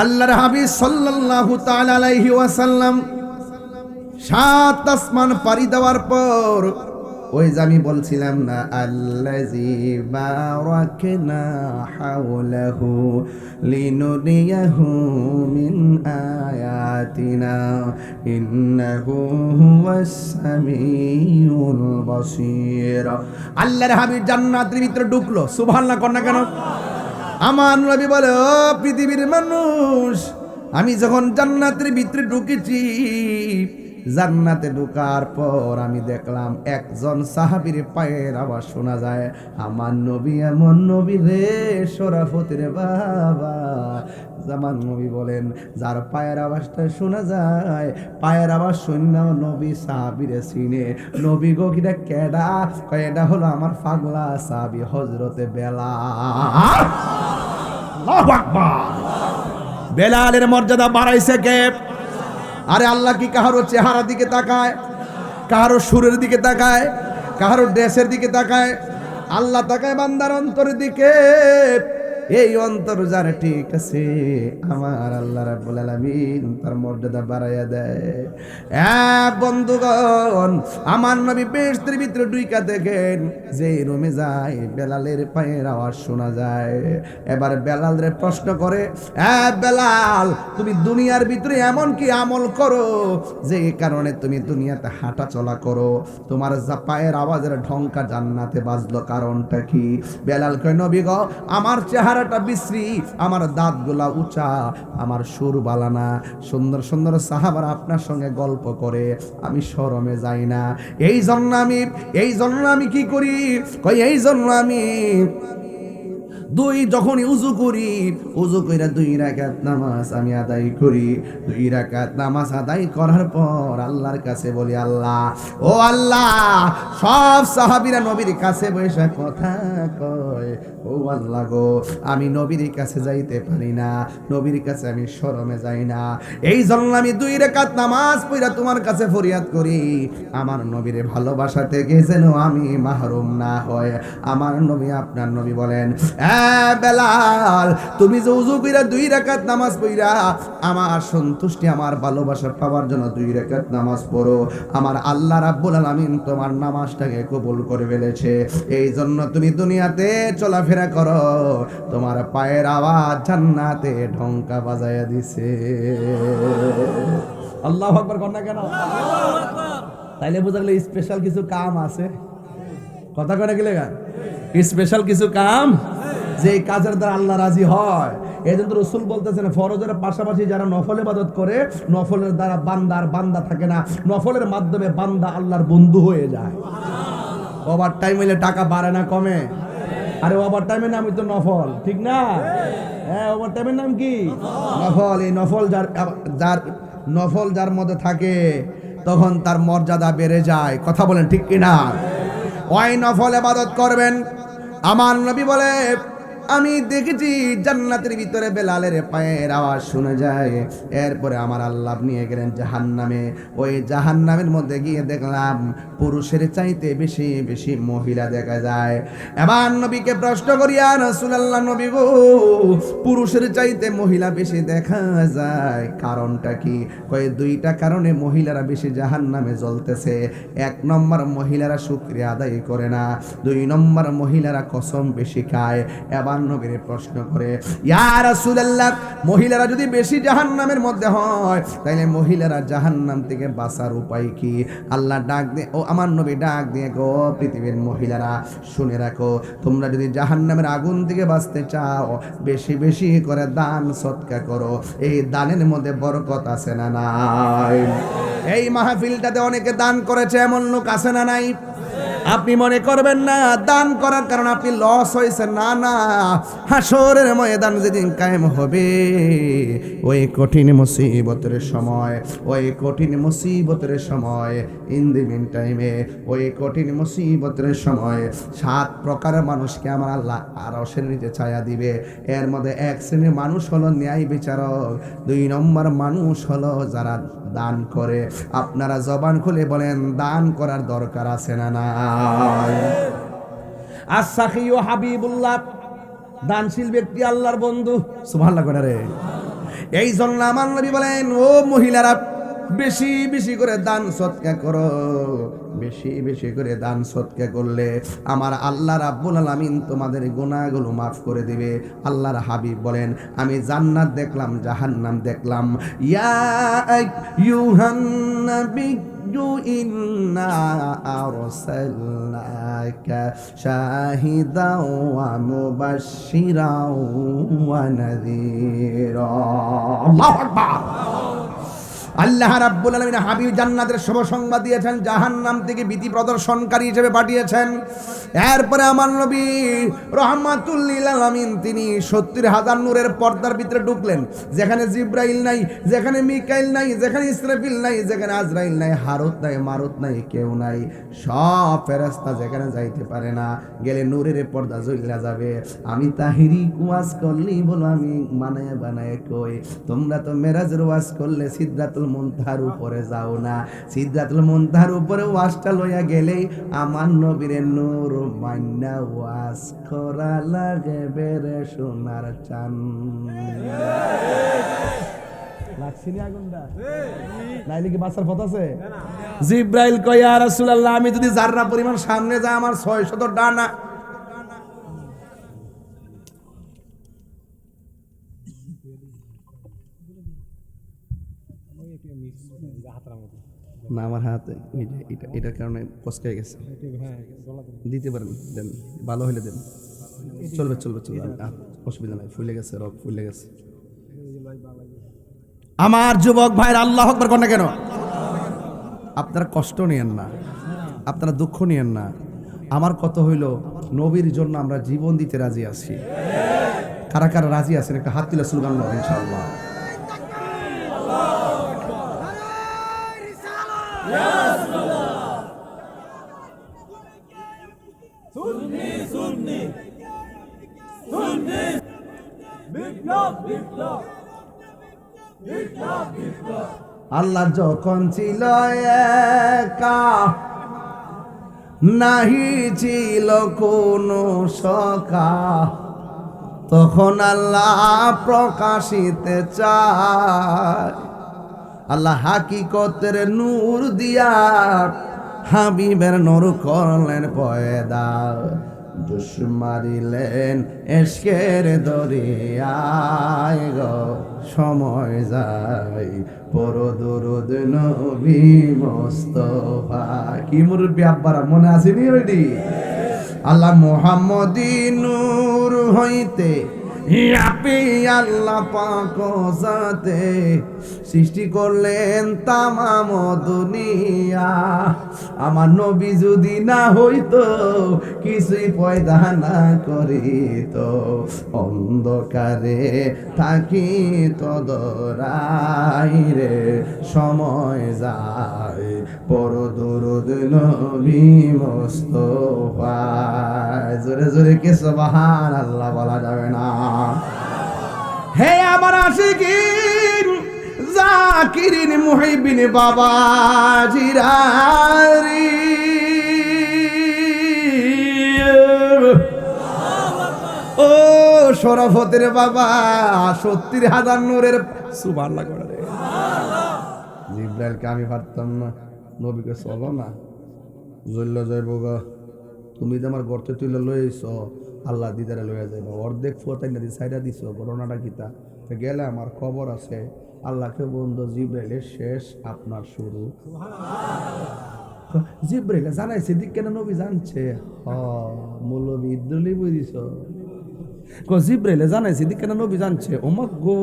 আল্লাহর হাবিব সাল্লাল্লাহু তাআলা আলাইহি ওয়াসাল্লাম 7 আসমান পাড়ি দেওয়ার পর, ওই যে আমি বলছিলাম না, আল্লাযী বারাকনা হাওলাহু লিনুরিয়াহু মিন আয়াতিনা ইন্নাহু হুয়াস সামিউল বাসীর। আল্লাহর হাবিব জান্নাতের ভিতরে ঢুকলো, সুবহানাল্লাহ কর না কেন? আমার নবী বলে, ও পৃথিবীর মানুষ, আমি যখন জান্নাতের ভিতরে ঢুকেছি, জান্নাতে ঢোকার পর আমি দেখলাম একজন সাহাবীর পায়ের আওয়াজ শোনা যায়। আমার নবী এমন নবী রে, শরাফতের বাবা। আমার নবী বলেন, যার পায়ের আওয়াজটা শোনা যায়, পায়ের আওয়াজ শুনলেও নবী সাহাবীরে চিনে। নবী গো কিটা কেডা? কয় এটা হলো আমার পাগলা সাহাবী হযরতে বেলাল। আল্লাহু আকবার। বেলালের মর্যাদা বাড়াইছে কে? আরে আল্লাহ কি কাহারো চেহারা দিকে তাকায়, কাহারো সুরের দিকে তাকায়, কাহারো ড্রেসের দিকে তাকায়? আল্লাহ তাকায় বান্দার অন্তরের দিকে। এই অন্তর যার ঠিক আছে, আমার আল্লাহ রাব্বুল আলামিন তার মর্যাদা বাড়াইয়া দেয়। বন্ধুগণ, আমার নবী বেহেশতের ভিতরে ঢুইকা দেখেন, যে রুমে যায় বেলালের পায়ের আওয়াজ শোনা যায়। এবার বেলাল রে প্রশ্ন করে, বেলাল, তুমি দুনিয়ার ভিতরে এমন কি আমল করো যে কারণে তুমি দুনিয়াতে হাঁটা চলা করো, তোমার যা পায়ের আওয়াজের ঢংকা জান্নাতে বাজলো, কারণটা কি? বেলাল কয়, নবী গো, আমার চেহারাটা বিশ্রী, আমার দাঁতগুলা উঁচা, আমার সুর বালানা, সুন্দর সুন্দর সাহাবারা আপনার সঙ্গে গল্প করে, আমি শরমে যাই না। এই জন্য আমি কি করি? কই এই জন্য আমি যখনই উজু করি, উজু কইরা 2 রাকাত নামাজ আমি আদায় করি। 2 রাকাত নামাজ আদায় করার পর আল্লাহর কাছে বলি, আল্লাহ, ও আল্লাহ। সব সাহাবীরা নবীর কাছে বসে কথা কয়, ও আল্লাহ গো, আমি নবীর কাছে যাইতে পারি না, নবীর কাছে আমি শরমে যাই না। এই জন্য আমি 2 রাকাত নামাজ পড়া তোমার কাছে ফরিয়াদ করি, আমার নবীর ভালোবাসা থেকে যেন আমি মাহরুম না হয়। আমার নবী, আপনার নবী বলেন, বেলাল, তুমি যে উযু কইরা 2 রাকাত নামাজ পড়া আমার সন্তুষ্টি, আমার ভালোবাসা পাওয়ার জন্য 2 রাকাত নামাজ পড়ো, আমার আল্লাহ রাব্বুল আলামিন তোমার নামাজটাকে কবুল করে ফেলেছে। এই জন্য তুমি দুনিয়াতে চলাফেরা করো, তোমার পায়ের আওয়াজ জান্নাতে ঢংকা বাজায়া দিছে। আল্লাহু আকবার কর না কেন? তাইলে বোঝা গেল স্পেশাল কিছু কাম আছে। কথা কয়ে গেলে স্পেশাল কিছু কাম, যে কাজের দ্বারা আল্লাহ রাজি হয়। এই জন্য রাসূল বলতেছেন, ফরজের পাশাপাশি যারা নফল ইবাদত করে, নফলের দ্বারা বান্দা থাকে না, নফলের মাধ্যমে বান্দা আল্লাহর বন্ধু হয়ে যায়। ওভার টাইম হইলে টাকা বাড়ে না কমে? আরে ওভার টাইমের নামই তো নফল, ঠিক না? হ্যাঁ, ওভার টাইমের নাম কি? নফল। এই নফল যার মধ্যে থাকে, তখন তার মর্যাদা বেড়ে যায়। কথা বলেন ঠিক কিনা? ওই নফল ইবাদত করবেন। আমার নবী বলে আমি দেখেছি জান্নাতের ভিতরে বেলালের পায়ের আওয়াজ শোনা যায়। এরপরে আমার আল্লাহ নিয়ে গেলেন জাহান্নামে। ওই জাহান্নামের মধ্যে গিয়ে দেখলাম পুরুষের চাইতে বেশি বেশি মহিলা দেখা যায়। এবার নবীকে প্রশ্ন করি, ইয়া রাসূলুল্লাহ, নবী গো, পুরুষের চাইতে মহিলা বেশি দেখা যায়, কারণটা কি? কয় দুইটা কারণে মহিলারা বেশি জাহান্নামে জ্বলতেছে। এক নম্বর, মহিলারা শুকরিয়া আদায় করে না। দুই নম্বর, মহিলারা কসম বেশি খায়। এবার নবীর প্রশ্ন করে, ইয়া রাসূলুল্লাহ, মহিলারা যদি বেশি জাহান্নামের মধ্যে হয় তাহলে মহিলারা জাহান্নাম থেকে বাঁচার উপায় কি? আল্লাহ ডাক দিয়ে, ও আমার নবী ডাক দিয়ে, গো পৃথিবীর মহিলারা শুনে রাখো, তোমরা যদি জাহান্নামের আগুন থেকে বাঁচতে চাও বেশি বেশি করে দান সদকা করো। এই দানের মধ্যে বরকত আছে না নাই? এই মাহফিলটাতে অনেকে দান করেছে, এমন লোক আছে না নাই? আপনি মনে করবেন না দান করার কারণে আপনি লস হয়েছে, না না, হাসরের ময়দান যেদিন কায়েম হবে ওই কঠিন মুসিবতের সময়, ওই কঠিন মুসিবতের সময়, ইন দি মিন টাইমে ওই কঠিন মুসিবতের সময় 7 প্রকার মানুষকে আমার আল্লাহ আরশের নিচে ছায়া দিবে। এর মধ্যে এক শ্রেণীর মানুষ হলো ন্যায় বিচারক, 2 নম্বর মানুষ হলো যারা দান করে। আপনারা জবান খুলে বলেন দান করার দরকার আছে না নাই? আস-সাখিয়ু হাবিবুল্লাহ, দানশীল ব্যক্তি আল্লাহর বন্ধু। সুবহানাল্লাহ করে রে। এই জন্য আমার নবী বলেন, ও মহিলারা বেশি বেশি করে দান সদকা করো। বেশি বেশি করে দান সদকা করলে আমার আল্লাহ রাব্বুল আলামিন তোমাদের গুনাহগুলো মাফ করে দিবে। আল্লাহর হাবিব বলেন, আমি জান্নাত দেখলাম, জাহান্নাম দেখলাম। ইয়া আইয়ুহান নাবিয়্যু ইন্না আরসালনাকা শাহিদাও ওয়া মুবাশশিরাও ওয়া নাযীরা। আল্লাহু আকবার। আল্লাহ রাব্বুল আলামিন হাবিব জান্নাতের শুভ সংবাদ দিয়েছেন, জাহান্নাম থেকে ভীতি প্রদর্শনকারী হিসেবে পাঠিয়েছেন। এরপরে আমার নবী রাহমাতুল লিল আলামিন তিনি 70,000 নূরের পর্দার ভিতরে ঢুকলেন, যেখানে জিব্রাইল নাই, যেখানে মিকাইল নাই, যেখানে ইসরাফিল নাই, যেখানে আজরাইল নাই, হারুত নাই, মারুত নাই, কেউ নাই। সব ফেরেশতা যেখানে যাইতে পারে না, গেলে নূরের পর্দা জ্বলিয়া যাবে। আমি তাহিরি ওয়াজ করলি বলো, আমি বানায় বানায় কই, তোমরা তো মেরাজের ওয়াজ করলে সিদরাতুল মুনতাহার উপরে যাও না। সিদরাতুল মুনতাহার উপরে ওয়াজটা লইয়া গেলেই আমার নবীর নূর মান্না ওয়াজ করা লাগে বেরে সোনার চান। লাগছিনি আগুনটা? নাইলে কি বাঁচার পথ আছে? জিব্রাইল কয়, ইয়া রাসূলুল্লাহ, আমি যদি জাররা পরিমাণ সামনে যাই আমার 600 ডানা। না আমার হাতে এটার কারণে কসকে গেছে, দিতে পারেন, দেন, ভালো হইলে দেন, চলবে চলবে চলবে, অসুবিধা নাই, ফুলে গেছে, রক ফুলে গেছে। আমার যুবক ভাইরা আল্লাহু আকবার করেন না কেন? আপনারা কষ্ট নিয়েন না, আপনারা দুঃখ নিয়েন না। আমার কত হইল, নবীর জন্য আমরা জীবন দিতে রাজি আছি। কারা কারা রাজি আছেন একটা হাত তুলে স্লোগান দাও ইনশাআল্লাহ। আল্লাহ যখন ছিল একা, নাহি ছিল কোনো সখা, তখন আল্লাহ প্রকাশিতে চায়। আল্লাহ হাকিকতের নূর দিয়া হাবিবের নূর করলেন পয়দা। জোশ মারিলেন এশকের দরিয়ায় গো, সময় যায় পড়ো দুরূদ নবী মুস্তাফা। কি মুরব্বি আব্বারা মনে আসেনি ওইটি? আল্লাহ মুহাম্মদী নূর হইতে আপনি আল্লাহ পাক জাতে সৃষ্টি করলেন তামাম দুনিয়া। আমার নবী যদি না হইতো, কিছুই পয়দা না করিত, অন্ধকারে থাকি তদরাই রে, সময় যায় পর দরুদ নবী মুস্তাফা। জোরে জোরে কে সুবহানাল্লাহ বলা যাবে না? হে আমার আশিকিন জাকিরিন মুহিবিন বাবা জিরারি, ও শরাফতের বাবা 70,000 নূরের সুবহানাল্লাহ করে রে। জিবরাইলকে আমি পারতাম না, নবীকে চলো না জল্ল যাইব গা, তুমি তো আমার গর্তে তুলে লইছ, আল্লাহ দিদারে লইয়া যাইব, অর্ধেক ফুয়াতাই না দিয়ে সাইডা দিছ, ঘটনাটা কিতা গেলে আমার খবর আছে, আল্লাহকে বন্ধু জিবরাইলের শেষ আপনার শুরু। জিবরাইল জানাইছে দিক কেন নবী জানছে, মৌলবী ইদ্রুলি বুঝিস জিবরাইলে জানাইছে দিক কেন নবী জানছে, ওমক গো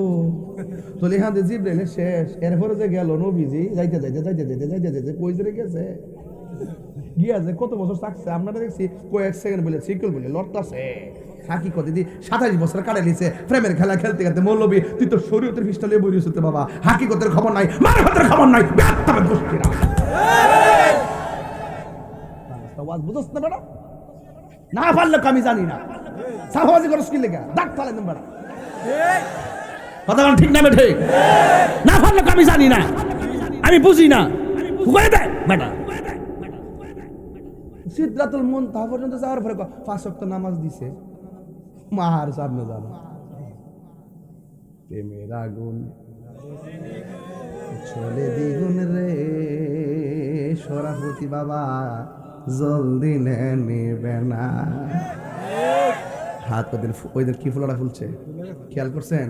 তো এখান থেকে জিবরাইলে শেষ। এরপরে যে গেল নবীজি যাইতে যাইতে যাইতে যাইতে যাইতে যাইতে কই জেনে গেছে গিয়াছে, কত বছর থাকছে আপনারা দেখছি, কয়েক সেকেন্ড বলে সিকুল বলে লড়তাছে। হাকিকতে দি 27 বছর কাটাই লিছে প্রেমের খেলা খেলতে খেলতে। মৌলবী তুই তো শরীয়তের পিস্টলে বইরিস তো বাবা, হাকিকতের খবর নাই, মারফতের খবর নাই, বেয়াত্তরের গোষ্ঠীরা আওয়াজ বুঝছ না বেটা? না পারলে আমি জানি না, সাহবাজি করস কি লেগা ডাক তালে নাম্বার কথা ঠিক না বেঠে? না পারলে আমি জানি না, আমি বুঝি না, কই দে বেটা। সিদরাতুল মুনতাহা পর্যন্ত যাওয়ার পরে 5 ওয়াক্ত নামাজ দিছে, মাহার সামনে জানো প্রেমের আগুন চলে দ্বিগুণ রে, শরাফতি বাবা জলদি নেবে না। হাত ওদের ওইদের কি ফুলাটা ফুলছে খেয়াল করছেন?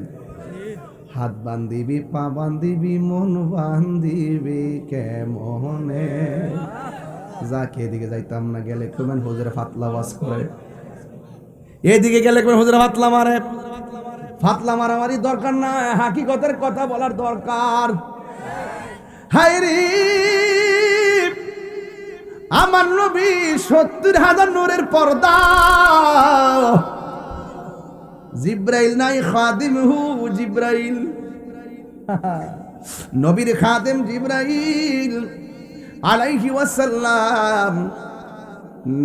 হাত বান্ধিবি, পা বান্ধিবি, মন বান্ধিবি কেমনে, যাকে এদিকে যাইতাম না গেলে কেমন হুজুরে ফাতলা ওয়াজ করে, এদিকে গেলে কেমন হুজুরে ফাতলা মারে। ফাতলা মারামারি দরকার না, হাকিকতের কথা বলার দরকার। হায়রে আমার নবী 70,000 নূরের পর্দা, জিব্রাইল নাই খাদিমহু জিব্রাইল, নবীর খাদেম জিব্রাইল আলাইহি ওয়াসাল্লাম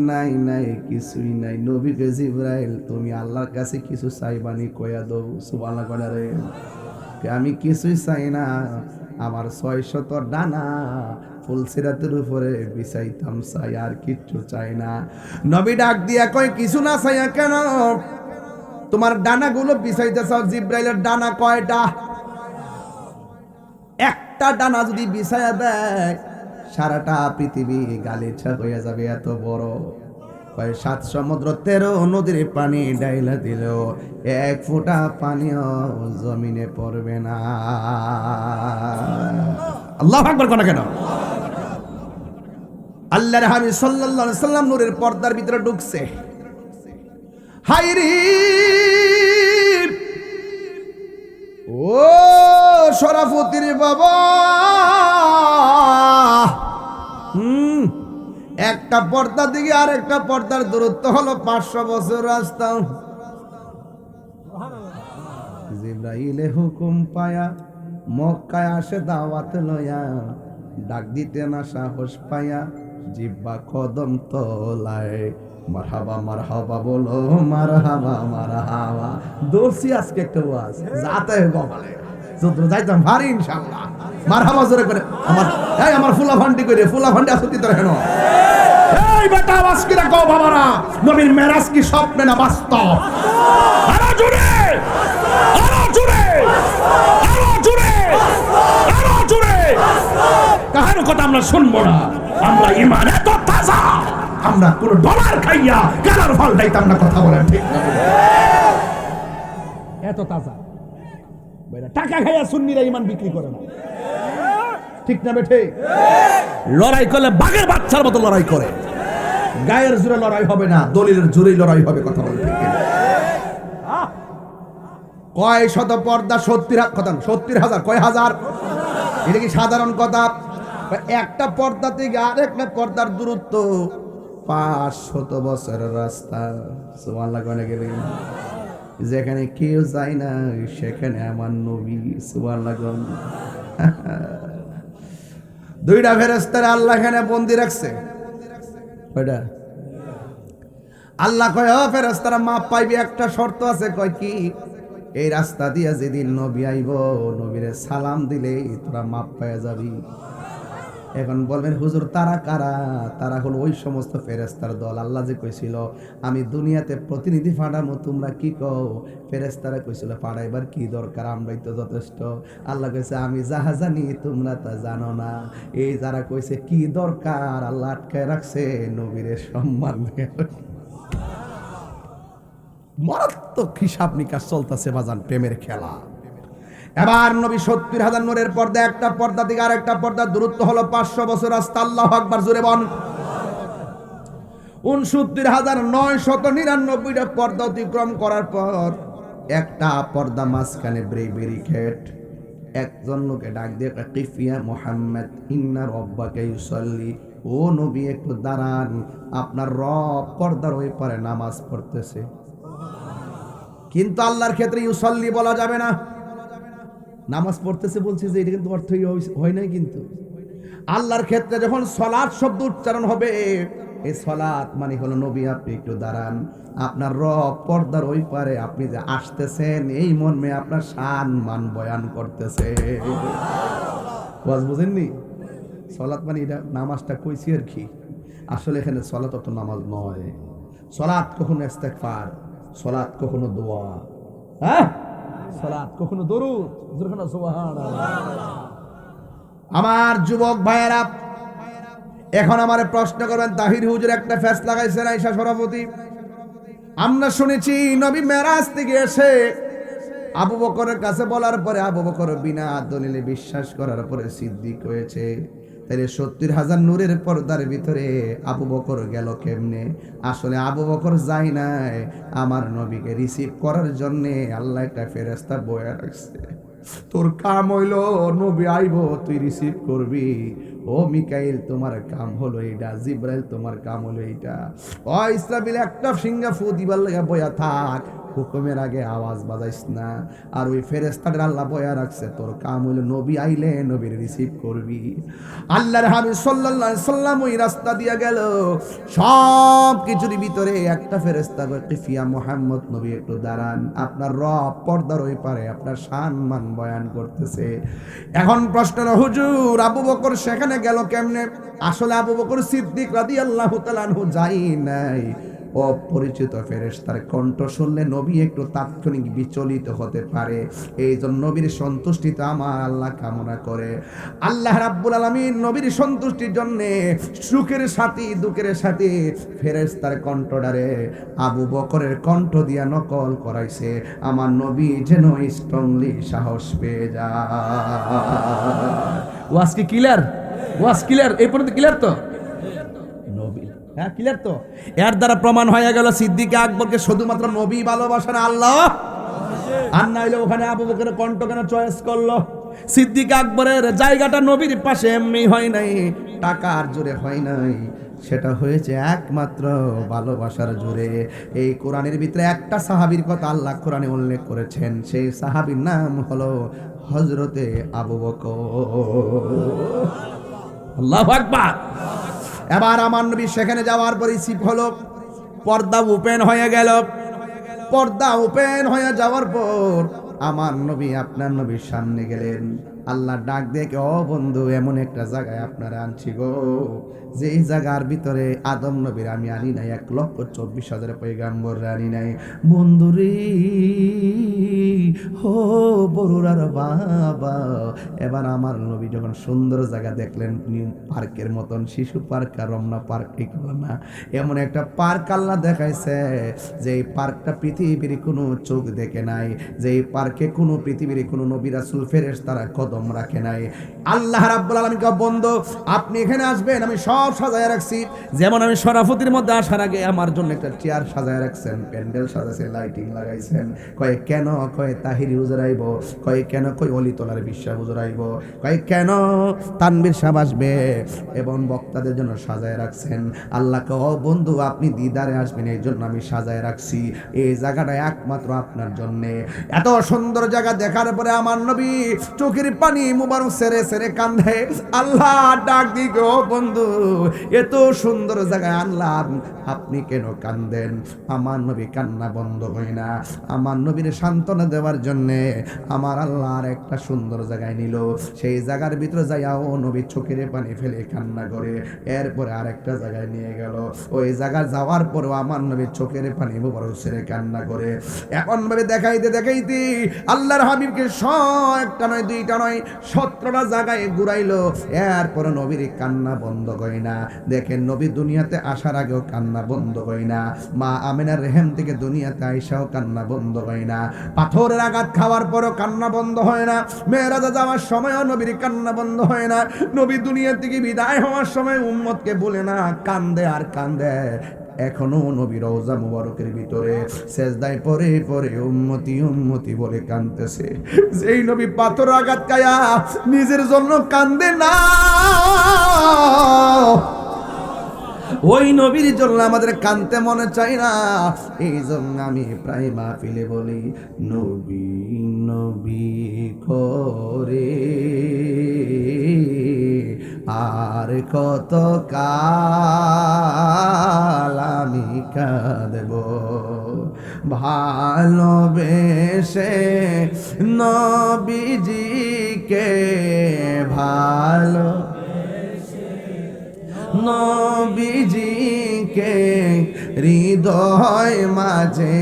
নাই নাই কিছুই নাই। নবীকে জিব্রাইল তুমি আল্লাহর কাছে কিছু চাইবানি কয়া দাও, সুবহানাল্লাহ কইরা রে, আমি কিছুই চাই না, আমার 600 ডানা ফুলসিরাতের উপরে বিছাইতাম চাই, আর কিচ্ছু চাই না। নবী ডাক দিয়া কয় কিছু না চাইয়া কেন, তোমার ডানাগুলো বিছাইতে চাও। জিব্রাইলের ডানা কয়টা? একটা ডানা যদি বিছাইয়া দেয় সারাটা পৃথিবী গালিচা হয়ে যাবে, এত বড়। কয় 7 সমুদ্র 13 নদীর পানি ডাইলা দিলেও 1 ফোঁটা পানিও জমিনে পড়বে না। আল্লাহু আকবার কোন কেন? আল্লাহর হাবিব সাল্লাল্লাহু আলাইহি সাল্লাম নূরের পর্দার ভিতরে ঢুকছে। হায়রে ও শরাফতির বাবা, একটা পর্দা দিকে আর একটা পর্দার দূরত্ব হলো 500 বছর রাস্তা। জিবরাইলে হুকুম পায়া মক্কায় আসে দাওয়াত লয়া, ডাক দিতে না সাহস পায়া জিব্বা কদম তোলায়, মারহাবা মারহাবা বলো, মারহাবা মারহাবা। দোষী আজকে একটা ওয়াজ যাতে গোপালে যত যাইতাম ভারী ইনশাআল্লাহ। মারহাবা জোরে করে আমার আমার ফুলা ফান্ডি করে, ফুলা ফান্ডি আসতি তোর হেন এই বেটা আওয়াজ কি রাখো বাবারা, নবীর মেরাজ কি স্বপ্নে না বাস্তব? আরো জোরে, আরো জোরে, আরো জোরে, আরো জোরে। কাহার কথা আমরা শুনবো না, আমরা ঈমান এত তাজা, আমরা কোন ডলার খাইয়া গালার ফল দাইতাম না। কথা বলেন ঠিক না? এত তাজা টাকা খাইয়া সুন্নিরা ঈমান বিক্রি করে না, ঠিক না বেঠে? লড়াই করলে বাঘের বাচ্চার মতো লড়াই করে, গায়ের জোরে লড়াই হবে না, দলিলের জোরেই লড়াই হবে। কথা বলেন ঠিক না? কয় শত পর্দা? 70,000। কয় হাজার? এটা কি সাধারণ কথা? একটা পর্দা থেকে আরেকটা পর্দার দূরত্ব 500 বছরের রাস্তা। সুবহানাল্লাহ কনে গেলে যেখানে কেউ যায় না সেখানে আমার নবী। সুবহানাল্লাহ। দুইটা ফেরেশতারে আল্লাহ এখানে বন্দি রাখছে। কয়টা? আল্লাহ কয়, ও ফেরেশতারা মাপ পাইবি, একটা শর্ত আছে। কয় কি? এই রাস্তা দিয়া যেদিন নবী আইব, নবীরে সালাম দিলে তোরা মাপ পাইয়া যাবি। এখন বলবেন হুজুর তারা কারা? তারা হলো ওই সমস্ত ফেরেশতার দল। আল্লাহ যে কইছিল আমি দুনিয়াতে প্রতিনিধি পাঠাবো, তোমরা কি কও? ফেরেশতারা কইছিল পাঠাইবার কি দরকার, আমরাই তো যথেষ্ট। আল্লাহ কইছে আমি যাহা জানি তোমরা তা জানো না। এই যারা কইছে কি দরকার, আল্লাহ আটকায় রাখছে নবীরে সম্মান দিয়ে। মারাত্মক হিসাব নিকাশ চলতেছে বাজান, প্রেমের খেলা। এবার নবী 70,000 নূরের পর্দা, একটা পর্দা থেকে আরেকটা পর্দার দূরত্ব হলো 500 বছর রাস্তা। আল্লাহু আকবার, জোরে বল। 69,999টা পর্দা অতিক্রম করার পর একটা পর্দা মাঝখানে ব্যারিকেড। একজন লোকে ডাক দিয়ে কিফিয়া মুহাম্মদ ইন্না রাব্বাকা ইউসাল্লি, ও নবী একটু দাঁড়ান, আপনার রব পর্দার ওই পারে নামাজ পড়তেছে। কিন্তু আল্লাহর ক্ষেত্রে ইউসাল্লি বলা যাবে না, নামাজ পড়তেছে বলছে যে এটা কিন্তু অর্থই হয় নাই। কিন্তু আল্লাহর ক্ষেত্রে যখন সালাত শব্দ উচ্চারণ হবে, এই সালাত মানে হলো নবী আপনি একটু দাঁড়ান, আপনার রব পর্দার ওই পারে আপনি যে আসতেছেন এই মর্মে আপনার শান মান বয়ান করতেছে। ওয়াজ বুঝেননি? সালাত মানে এটা নামাজটা কইছি আর কি, আসলে এখানে সালাত অত নামাজ নয়। সালাত কখনো ইস্তেগফার, সালাত কখনো দোয়া, হ্যাঁ সালাত কখনো দরুদ, যেখানে সুবহানাল্লাহ। আমার যুবক ভাইয়েরা, এখন আমারে প্রশ্ন করবেন তাহির হুজুর একটা ফেস লাগাইছেন আয়েশা সভাপতি। আমরা শুনেছি নবী মেরাজ থেকে এসে আবু বকরের কাছে বলার পরে আবু বকর বিনা দলিলে বিশ্বাস করার পরে সিদ্দিক হয়েছে। তাহলে 70,000 নূরের পর্দার ভিতরে আবু বকর গেল কেমনে? আসলে আবু বকর যায় নাই, আমার নবীকে রিসিভ করার জন্য আল্লাহ একটা ফেরেশতা বয়া রাখছে। তোর কাম হইল নবী আইব, তুই রিসিভ করবি। ও মিকাইল তোমার কাম হলো এইটা, জিব্রাইল তোমার কাম হলো এইটা। ও ইসরাফিল একটা সিংহা ফু দিবার লাগা বয়া থাক, হুকুমের আগে আওয়াজ বাজাইস না। আর ওই ফেরেশতাদের আল্লাহ বয়া রাখছে, তোর কাম হইল নবী আইলে নবীর রিসিভ করবি। আল্লাহর হাবিব সাল্লাল্লাহু আলাইহি সাল্লাম ওই রাস্তা দিয়া গেল, সব কিছুর ভিতরে একটা ফেরেশতা কয় কিফিয়া মুহাম্মদ, নবী একটু দাঁড়ান, আপনার রব পর্দার ওই পারে আপনার শান মান বয়ান করতেছে। এখন প্রশ্ন, হুজুর আবু বকর সেখানে গেল কেমনে? আসলে আবু বকর সিদ্দিক রাদিয়াল্লাহু তাআলা আনহু যাই নাই। অপরিচিত ফেরেশতার কণ্ঠ শুনলে নবী একটু তাৎক্ষণিক বিচলিত হতে পারে, এই জন্য নবীর সন্তুষ্টিতে আমার আল্লাহ কামনা করে। আল্লাহ রাব্বুল আলামিন নবীর সন্তুষ্টির জন্য সুখের সাথী দুঃখের সাথী ফেরেশতার কণ্ঠটারে আবু বকরের কণ্ঠ দিয়া নকল করাইছে, আমার নবী যেন স্ট্রংলি সাহস পেয়ে যায়। ওয়াজ কি ক্লিয়ার? ওয়াজ ক্লিয়ার? এই পর্যন্ত ক্লিয়ার তো? নবী, হ্যাঁ ক্লিয়ার তো? এর দ্বারা প্রমাণ হয়ে গেল সিদ্দিক আকবরকে শুধুমাত্র নবী ভালোবাসেন আল্লাহ, আর না হইলে ওখানে আবু বকরের কণ্ঠ কেন চয়েস করলো? সিদ্দিক আকবরের জায়গাটা নবীর পাশে এমনি হয় নাই, টাকার জোরে হয় নাই, সেটা হয়েছে একমাত্র ভালোবাসার জোরে। এই কোরআনের ভিতরে একটা সাহাবীর কথা আল্লাহ কোরআনে উল্লেখ করেছেন, সেই সাহাবীর নাম হলো হযরতে আবু বকর। আল্লাহু আকবার। এবার আমার নবী সেখানে যাওয়ার পর রিসিভ হলো, পর্দা ওপেন হয়ে গেল। পর্দা ওপেন হয়ে যাওয়ার পর আমার নবী আপনার নবীর সামনে গেলেন। আল্লাহ ডাক দেখে, ও বন্ধু এমন একটা জায়গায় আপনারা আনছি গো, যে এই জায়গার ভিতরে আদম নবীর আমি আনি নাই, 1,24,000 পয়গাম্বর আনি নাই। বন্ধুরে হো বড়ুরার বাবা, এবার আমার নবী যখন সুন্দর জায়গা দেখলেন, পার্কের মতন, শিশু পার্ক আর রমনা পার্ক এগুলো না, এমন একটা পার্ক আল্লাহ দেখাইছে যে এই পার্কটা পৃথিবীর কোনো চোখ দেখে নাই, যে এই পার্কে কোনো পৃথিবীর কোনো নবী রাসূল ফেরেশতারা কদম রাখে নাই। আল্লাহ রাব্বুল আলামিন কে বন্ধু আপনি এখানে আসবেন, আমি সব সব সাজায় রাখছি। যেমন আমি শরাফতির মধ্যে আসার আগে আমার জন্য একটা চেয়ার সাজায় রাখছেন, প্যান্ডেল সাজাইছেন, লাইটিং লাগাইছেন। কয় কেন? কয় তাহিরি হুজুর আইব। কয় কেন? কয় অলিতলার বিশ্বাস হুজুর আইব। কয় কেন? তানবীর সাহেব আসবে এবং বক্তাদের জন্য সাজায় রাখছেন। আল্লাহ কও বন্ধু আপনি দিদারে আসবেন, এই জন্য আমি সাজায় রাখছি এই জায়গাটা একমাত্র আপনার জন্য। এত সুন্দর জায়গা দেখার পরে আমার নবী চোখের পানি মুবারক সেরে সেরে কান্দে। আল্লাহ ডাক দিকে, ও বন্ধু এত সুন্দর জায়গায় আল্লাহ আপনি কেন কান্দেন? আমার নবী কান্না বন্ধ হয় না। আমার নবীর সান্ত্বনা দেওয়ার জন্য আমার আল্লাহ আর একটা সুন্দর জায়গায় নিল। সেই জায়গার ভিতরে যাইয়া ও নবী চোখের পানি ফেলে কান্না করে এরপরে আরেকটা জায়গায় নিয়ে গেল। ওই জায়গায় যাওয়ার পরও আমার নবী চোখের পানি মুবারক ছেড়ে কান্না করে। এখন ভাবে দেখাইতে দেখাইতে আল্লাহর হাবিবকে একটা নয় দুইটা নয় 17টা জায়গায় ঘুরাইলো। এরপরে নবীর কান্না বন্ধ হয় না। দেখেন নবী দুনিয়াতে আসার আগেও কান্না বন্ধ হয় না, মা আমিনার রেহেম থেকে দুনিয়াতে আইসাও কান্না বন্ধ হয় না, পাথরের আঘাত খাওয়ার পরও কান্না বন্ধ হয় না, মেরাজে যাওয়ার সময়ও নবীর কান্না বন্ধ হয় না, নবী দুনিয়া থেকে বিদায় হওয়ার সময় উম্মতকে বলে না, কান্দে আর কান্দে। এখনো নবী রওজা মুবারকের ভিতরে সেজদায় পরে পরে উম্মতি উম্মতি বলে কাঁদতেছে। যেই নবী পাথর আঘাত খায়া নিজের জন্য কান্দে না, ওই নবীর জন্য আমাদের কাঁদতে মনে চাই না। এই জন্য আমি প্রায় মাহফিলে বলি নবী নবী করে আর কত কাল আমি কাঁদব, ভালোবেসে নবীজিকে ভালো নবীজিকে হৃদয় মাঝে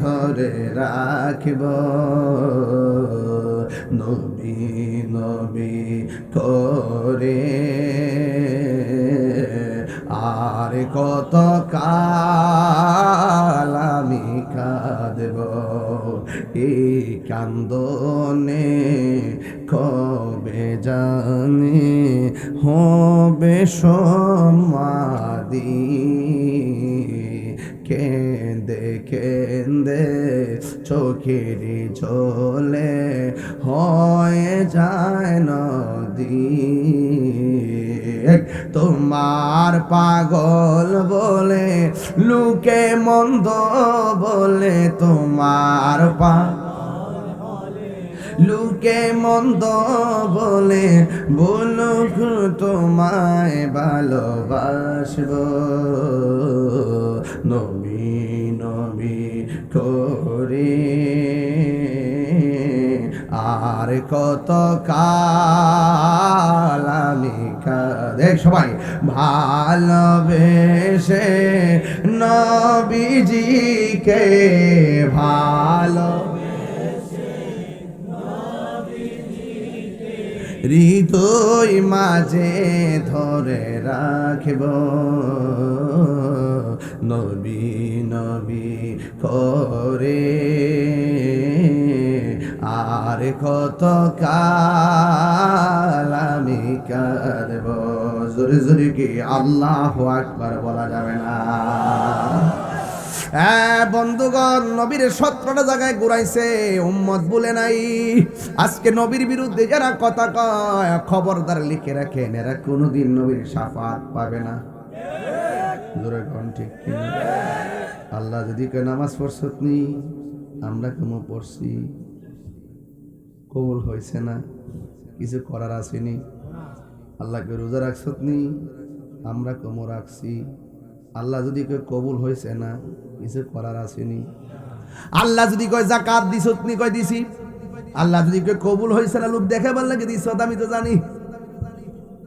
ধরে রাখব, নবী নবী করে আর কত কাল আমি কাঁদব, এই কান্দনে কবে জানি হবে সমাধি, কেঁদে কেঁদে চোখের জলে হয়ে যায় নদী, তোমার পাগল বলে লোকে মন্দ বলে, তোমার লোকে মন্দ বলে বলুক তোমায় ভালোবাসব, নবী নবী করে আর কত কাল আমি দেখ সবাই ভালোবেসে নবীজিকে ভালো হৃদয় মাঝে ধরে রাখব, নবী নবী করে আর কত কাল আমি কাঁদব। জোরে জোরে কি আল্লাহু আকবার বলা যাবে না? বন্ধুগণ, নবীর 17টা জায়গায় ঘুরাইছে, উম্মত বলে নাই। আজকে নবীর বিরুদ্ধে যারা কথা কয় খবরদার লিখে রাখেন, এরা কোনোদিন নবীর শাফাত পাবে না। জোরে কোন ঠিক কিনা? আল্লাহ যদি কেউ নামাজ পড়ছত নি, আমরা কেমন পড়ছি, কবুল হয়েছে না, কিছু করার আসেনি। আল্লাহকে রোজা রাখছত নি, আমরা কেমন রাখছি। আল্লাহ যদি কেউ কবুল হয়েছে না, কিছু করার আসেনি। আল্লাহ যদি কয় যাকাত দিছত নি, কয় দিছি। আল্লাহ যদি কেউ কবুল হয়েছে না, লোক দেখে বললে কি দিছত, আমি তো জানি।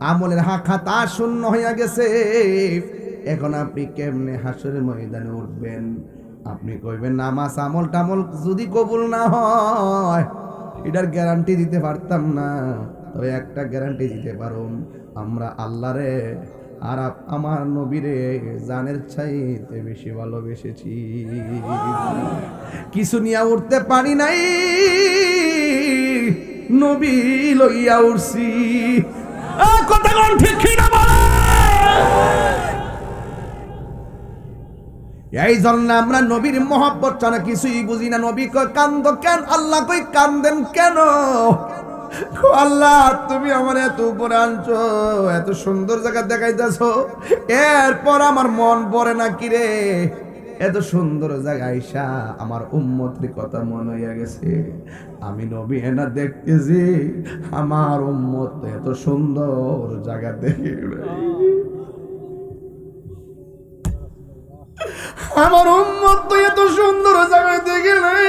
আমলের খাতা শূন্য হইয়া গেছে। এখন আপনি কেমনে হাসরের ময়দানে উঠবেন? আপনি কইবেন নামাজ আমল টামল যদি কবুল না হয়, এটার গ্যারান্টি দিতে পারতাম না, তবে একটা গ্যারান্টি দিতে পারুম, আমরা আল্লাহরে আর আমার নবীরে জানের চাইতে বেশি ভালোবেসেছি। কিছু নিয়ে উঠতে পারি নাই, নবী লইয়া উঠছি। কথা কোন ঠিক না বলে? এই জন্য আমরা নবীর মহব্বত ছাড়া কিছুই বুঝি না। নবী কই কান্দ কেন, আল্লাহ কই কান্দেন কেন? আল্লাহ তুমি আমার এত উপরে আনছো, এত সুন্দর জায়গা দেখাইতেছো, এরপর আমার মন পড়ে না কিরে? এত সুন্দর জায়গা আইসা আমার উম্মতের কথা মনে হইয়া গেছে। আমি নবী এনা দেখতেছি, আমার উম্মত এত সুন্দর জায়গা দেখে আমার উম্মত তো এত সুন্দর জায়গায় দেখে নাই।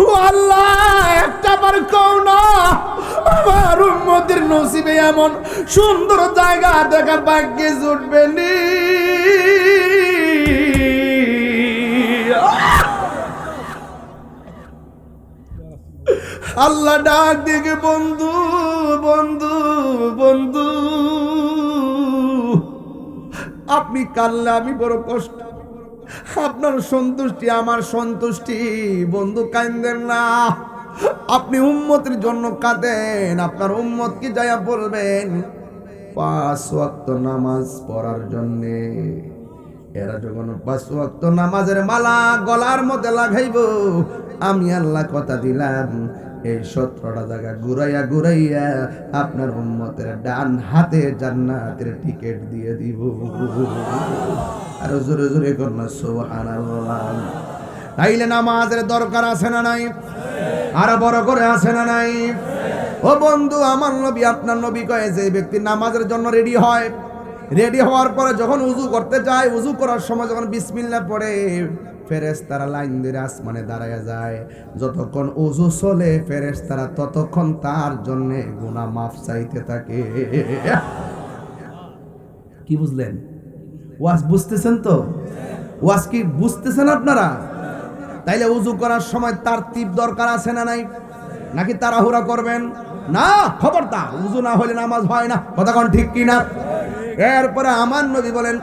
ও আল্লাহ একটা বার কও না, আমার উম্মতের নসিবে এমন সুন্দর জায়গা দেখার ভাগ্যে জুটবে নি। আল্লাহ ডাক দিকে বন্ধু বন্ধু বন্ধু, আপনি কাঁদলে আমি বড় কষ্ট, আপনার সন্তুষ্টি আমার সন্তুষ্টি। বন্ধু কাঁদেন না, আপনি উম্মতের জন্য কাঁদেন। আপনার উম্মতকে যায়া বলবেন 5 ওয়াক্ত নামাজ পড়ার জন্য। এরা যখন 5 ওয়াক্ত নামাজের মালা গলার মধ্যে লাগাইব, আমি আল্লাহ কথা দিলাম এই 17টা জায়গা ঘুরাইয়া ঘুরাইয়া আপনার উম্মতের ডান হাতে জান্নাতের টিকিট দিয়ে দিব। আর জোরে জোরে করনা সুবহানাল্লাহ। তাইলে নামাজের দরকার আছে না নাই? আর বড় করে আছে না নাই? ও বন্ধু, আমার নবী আপনার নবী কয়ে যে ব্যক্তি নামাজের জন্য রেডি হয়, রেডি হওয়ার পরে যখন উযু করতে যায়, উযু করার সময় যখন বিসমিল্লাহ পড়ে, ফেরেশতারা লাইন ধরে আসমানে দাঁড়ায়া যায়। যতক্ষণ উযু চলে ফেরেশতারা ততক্ষণ তার জন্য গুনাহ মাফ চাইতে থাকে। কি বুঝলেন? ওয়াজ বুঝতেছেন তো? ওয়াজ কি বুঝতেছেন আপনারা? তাইলে উযু করার সময় তারতিব দরকার আছে না নাই? নাকি তাড়াহুড়া করবেন? না, খবরদার, উযু না হলে নামাজ হয় না। কথা কোন ঠিক কি না? এরপরে আমার নবী বলেন,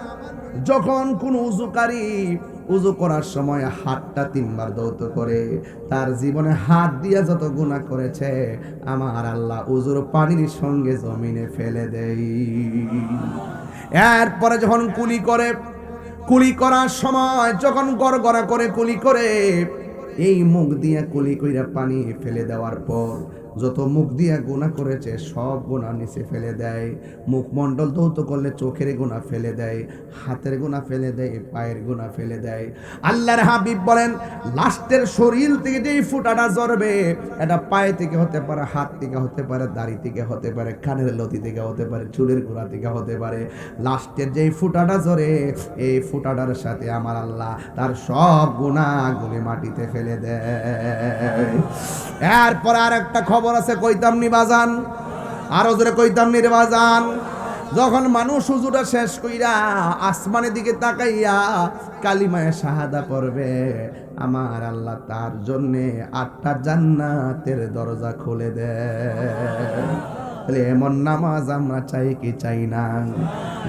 যখন কোন উযুকারী উযু করার সময় হাতটা 3 বার ধৌত করে, তার জীবনে হাত দিয়া যত গুনাহ করেছে আমার আল্লাহ উযুর পানির সঙ্গে জমিনে ফেলে দেয়। এরপরে যখন কুলি করে, কুলি করার সময় যখন গড়গড়া করে কুলি করে, এই মুখ দিয়া কুলি কইরা পানি ফেলে দেওয়ার পর যত মুখ দিয়া গুনাহ করেছে সব গুনাহ নিচে ফেলে দেয়। মুখমণ্ডল ধৌত করলে চোখের গুনাহ ফেলে দেয়, হাতের গুনাহ ফেলে দেয়, পায়ের গুনাহ ফেলে দেয়। আল্লাহর হাবিব বলেন, লাস্টের শরীর থেকে যেই ফুটাটা ঝরবে, এটা পায়ে থেকে হতে পারে, হাত থেকে হতে পারে, দাড়ি থেকে হতে পারে, কানের লতি থেকে হতে পারে, চুলের গোড়া থেকে হতে পারে। লাস্টের যেই ফুটাটা ঝরে, এই ফুটাটার সাথে আমার আল্লাহ তার সব গুনাহগুলি মাটিতে ফেলে দেয়। এরপর আর একটা খবর আছে, কইতাম নি বাজান? আরো জোরে কইতাম নি রে বাজান? যখন মানুষ উযুটা শেষ কইরা আসমানের দিকে তাকাইয়া কালিমায়ে শাহাদা পড়বে, আমার আল্লাহ তার জন্য 8টা জান্নাতের দরজা খুলে দেয়। তাহলে এমন নামাজ আমরা চাই কি চাই না?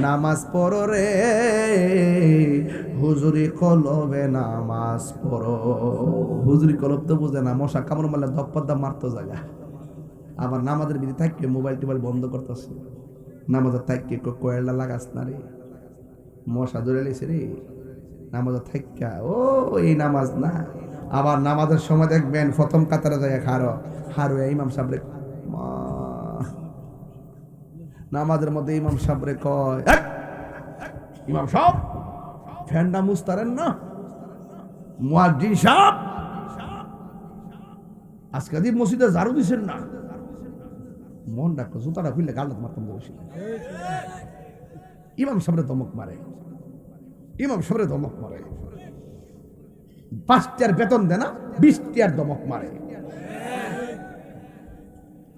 নামাজ পড়ো রে হুজুরি কলবে, নামাজ পড়ো। হুজুরি কলব তো বুঝে না, মশা কামড় মারলে ধপ্পা মারতো জায়গা। আবার নামাজের বিধি থাকবে মোবাইল টোবাইল বন্ধ করতেছে, নামাজের থাকবে কোয়েলটা লাগাস না রে, মশা ধরে লেছে রে নামাজের থাকা। ও এই নামাজ না। আবার নামাজের সময় দেখবেন প্রথম কাতারে যায় হারো ইমাম সাহেব রে, নামাজের মধ্যে ইমাম সাহেব রে কয়, ইমাম সাহেব ফ্যানটা মুস্তারেন না, মুয়াজ্জিন সাহেব আজকে দিন মসজিদে ঝাড়ু দিছেন না। মন ডাকতো, জুতাটা খুললে গালটা মারতাম বসে। ইমাম সাহেবরে ধমক মারে, ইমাম সাহেবরে ধমক মারে। 5 টাকার বেতন দেয় না, 20 টাকার ধমক মারে।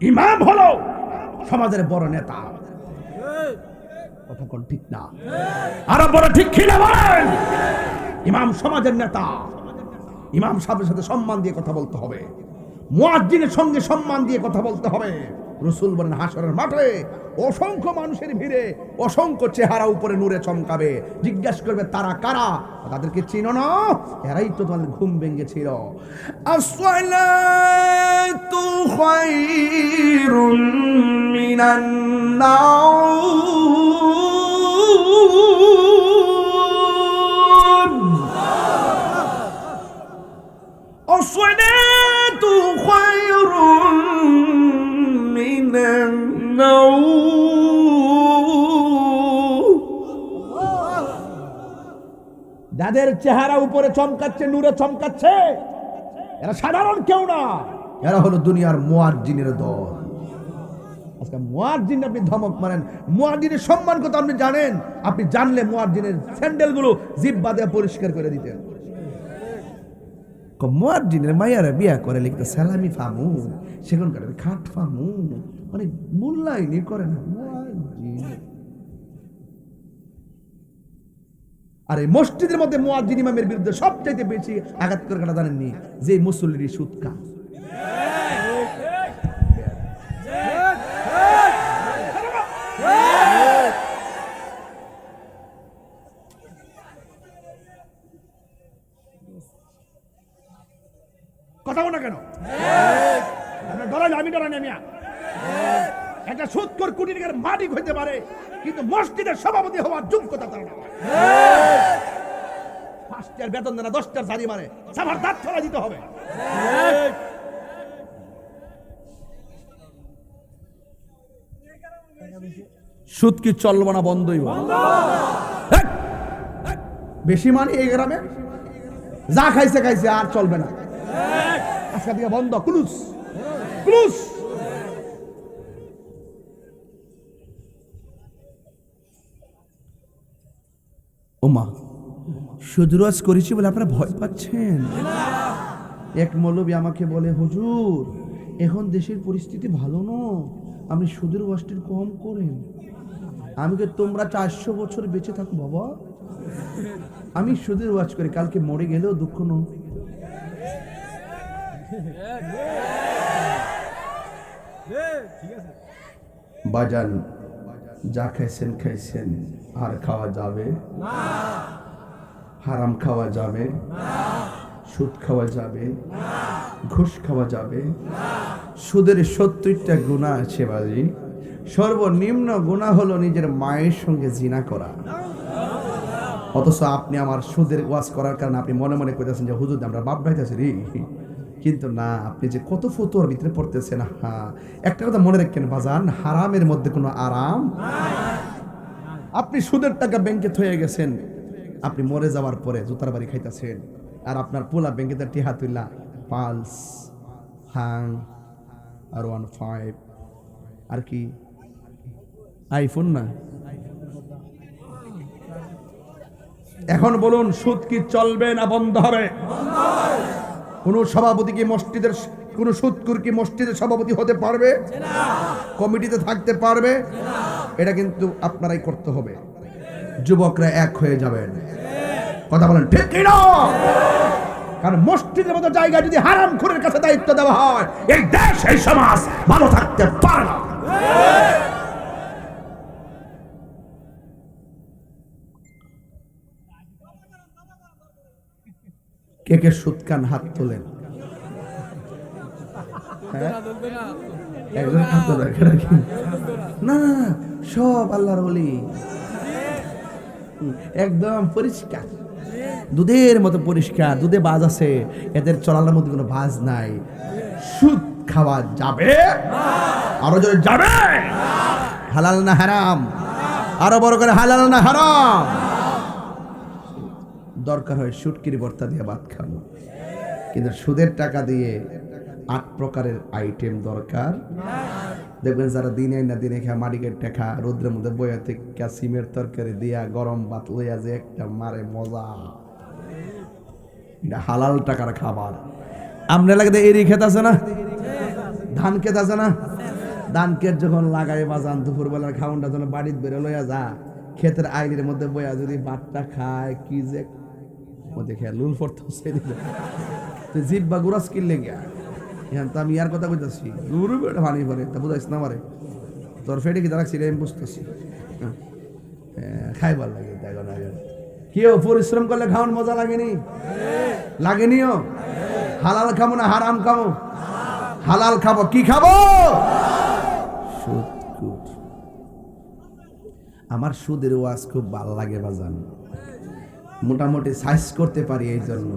ইমাম হলো সমাজের বড় নেতা, কথা কোন ঠিক না? আরো বড় ঠিক কিনা বলেন? ইমাম সমাজের নেতা, ইমাম সাহেবের সাথে সম্মান দিয়ে কথা বলতে হবে, মুয়াজ্জিনের সঙ্গে সম্মান দিয়ে কথা বলতে হবে। রাসূল বলেন হাসরের মাঠে অসংখ্য মানুষের ভিড়ে অসংখ্য চেহারা উপরে নূরে চমকাবে, জিজ্ঞাসা করবে তারা কারা, তাদেরকে চিনো না? এরাই তো তোমাদের ঘুম ভেঙেছিল। আসসালাতু খায়রুম মিনান নাওম, আসসালাতু খায়রুম মিনান নাওম। যাদের চেহারা উপরে চমকাচ্ছে, নূরে চমকাচ্ছে, এরা সাধারণ কেউ না, এরা হলো দুনিয়ার মুয়াজ্জিনের দল। আজকে মুয়াজ্জিন আপনি ধমক মারেন, মুয়াজ্জিনের সম্মান কথা আপনি জানেন? আপনি জানলে মুয়াজ্জিনের স্যান্ডেলগুলো জিহ্বা দিয়ে পরিষ্কার করে দিতেন। মুয়াজ্জিনের মাইয়ারা বিয়া করে লিখতে সালামি ফামু, সেখানকার খাট ফামু, মানে মূল্যায়নই করে না মুয়াজ্জিন। আর এই মসজিদের মধ্যে মুয়াজ্জিন ইমামের বিরুদ্ধে সবচাইতে বেশি আঘাত করে কাটা জানেননি? যে মুসল্লির সুদকা। কথা বলো না কেন? ডরাই, আমি ডরাই না মিয়া। একটা সুদখোর কোটি টাকার মালিক হইতে পারে, কিন্তু মসজিদের সভাপতি হওয়ার যোগ্যতা তার না। 5টার বেতন দেনা, 10টার ঝাড়ি মারে, সাভার দাঁত ফেলা দিতে হবে। সুদ কি চলবো না, বন্ধই বেশি মানে এই গ্রামে যা খাইছে খাইছে, আর চলবে না। আজকে দিয়ে বন্ধ, ক্লুজ ক্লুজ। ওমা সুদরোজ করেছি বলে আপনারা ভয় পাচ্ছেন? এক মৌলবী আমাকে বলে, হুজুর এখন দেশের পরিস্থিতি ভালো না, আপনি সুদের ওয়াজটা কম করেন। আমি কে তোমরা 400 বছর বেঁচে থাকো বাবা, আমি সুদের ওয়াজ করি, কালকে মরে গেলেও দুঃখ ন। বাজান যা খাইছেন খাইছেন, আর খাওয়া যাবে না, হারাম খাওয়া যাবে না, সুদ খাওয়া যাবে না, ঘুষ খাওয়া যাবে না। সুদের 70টা গুনাহ আছে বাজি। সর্বনিম্ন গুনাহ হলো নিজের মায়ের সঙ্গে জিনা করা। অথচ আপনি আমার সুদের ওয়াজ করার কারণে আপনি মনে মনে কইতেছেন যে হুজুর আমরা বাপ ভাইতেছি রে, কিন্তু না, আপনি যে কত ফতোয়ার ভিতরে পড়তেছেন। হ্যাঁ, একটা কথা মনে রাখেন বাজান, হারামের মধ্যে কোনো আরাম। আপনি সুদের টাকা ব্যাংকে থয়ে গেছেন, আপনি মরে যাওয়ার পরে জুতার বাড়ি খাইতেছেন, আর আপনার পোলা ব্যাংকে তার টিহা তুইলা পালস, হাং, আর 15 আর কি আইফোন না। এখন বলুন, সুদ কি চলবে না বন্ধ হবে? কোন সভাপতি কি মসজিদের, কোন সুদখোর কি মসজিদের সভাপতি হতে পারবে? কমিটিতে থাকতে পারবে? এটা কিন্তু আপনারাই করতে হবে। যুবকরা এক হয়ে যাবেন, কথা বলেন ঠিক কি না? কারণ মসজিদের মতো জায়গায় যদি হারামখোরের কাছে দায়িত্ব দেওয়া হয়, এই দেশ এই সমাজ ভালো থাকতে পারে না। কে কে সুদ খান হাত তোলেন? না না, সব আল্লাহর ওলি, একদম পরিষ্কার, দুধের মতো পরিষ্কার। দুধে বাজ আছে, এদের চলার মধ্যে কোনো বাজ নাই। সুদ খাওয়া যাবে, আরো জোরে যাবে। হালাল না হারাম? আরো বড় করে হালাল না হারাম? দরকার হয় শুটকির ভর্তা দিয়ে ভাত খাবো, কিন্তু সুদের টাকা দিয়ে 8 প্রকারের আইটেম দরকার। দেখবেন যারা দিনে না দিনে খা মাটিকের টেকা রোদ্রের মধ্যে বইয়া থেকে সিমের তরকারি দিয়া গরম ভাত লইয়া যে একটা মারে মজা, এটা হালাল টাকার খাবার। আপনার লাগে এরি খেত আছে না, ধান খেত আছে না, ধান ক্ষেত যখন লাগাই বাজান দুপুরবেলার খাউনটা যখন বাড়িতে বেরো লইয়া যা, ক্ষেতের আইলের মধ্যে বইয়া যদি ভাতটা খায়, কি যে মধ্যে খেয়া লুল পড়তে তুই জিভ বা গুরাস কিনলে গিয়া এখন তো আমি ইয়ার কথা কইতাছি দূর বেটা পানি পরে তা বুঝাইছ না আমারে তোর ফেটে কি দাঁড়াচ্ছি রে আমি বুঝতেছি খাইবার লাগে দেখো না কেউ পরিশ্রম করলে খাওয়ার মজা লাগেনি লাগেনিও হালাল খাবো না হারাম খাবো হালাল খাবো কি খাবো সুদ কুট আমার সুদের ওয়াজ খুব ভালো লাগে বাজান মোটামুটি সাইজ করতে পারি এই জন্য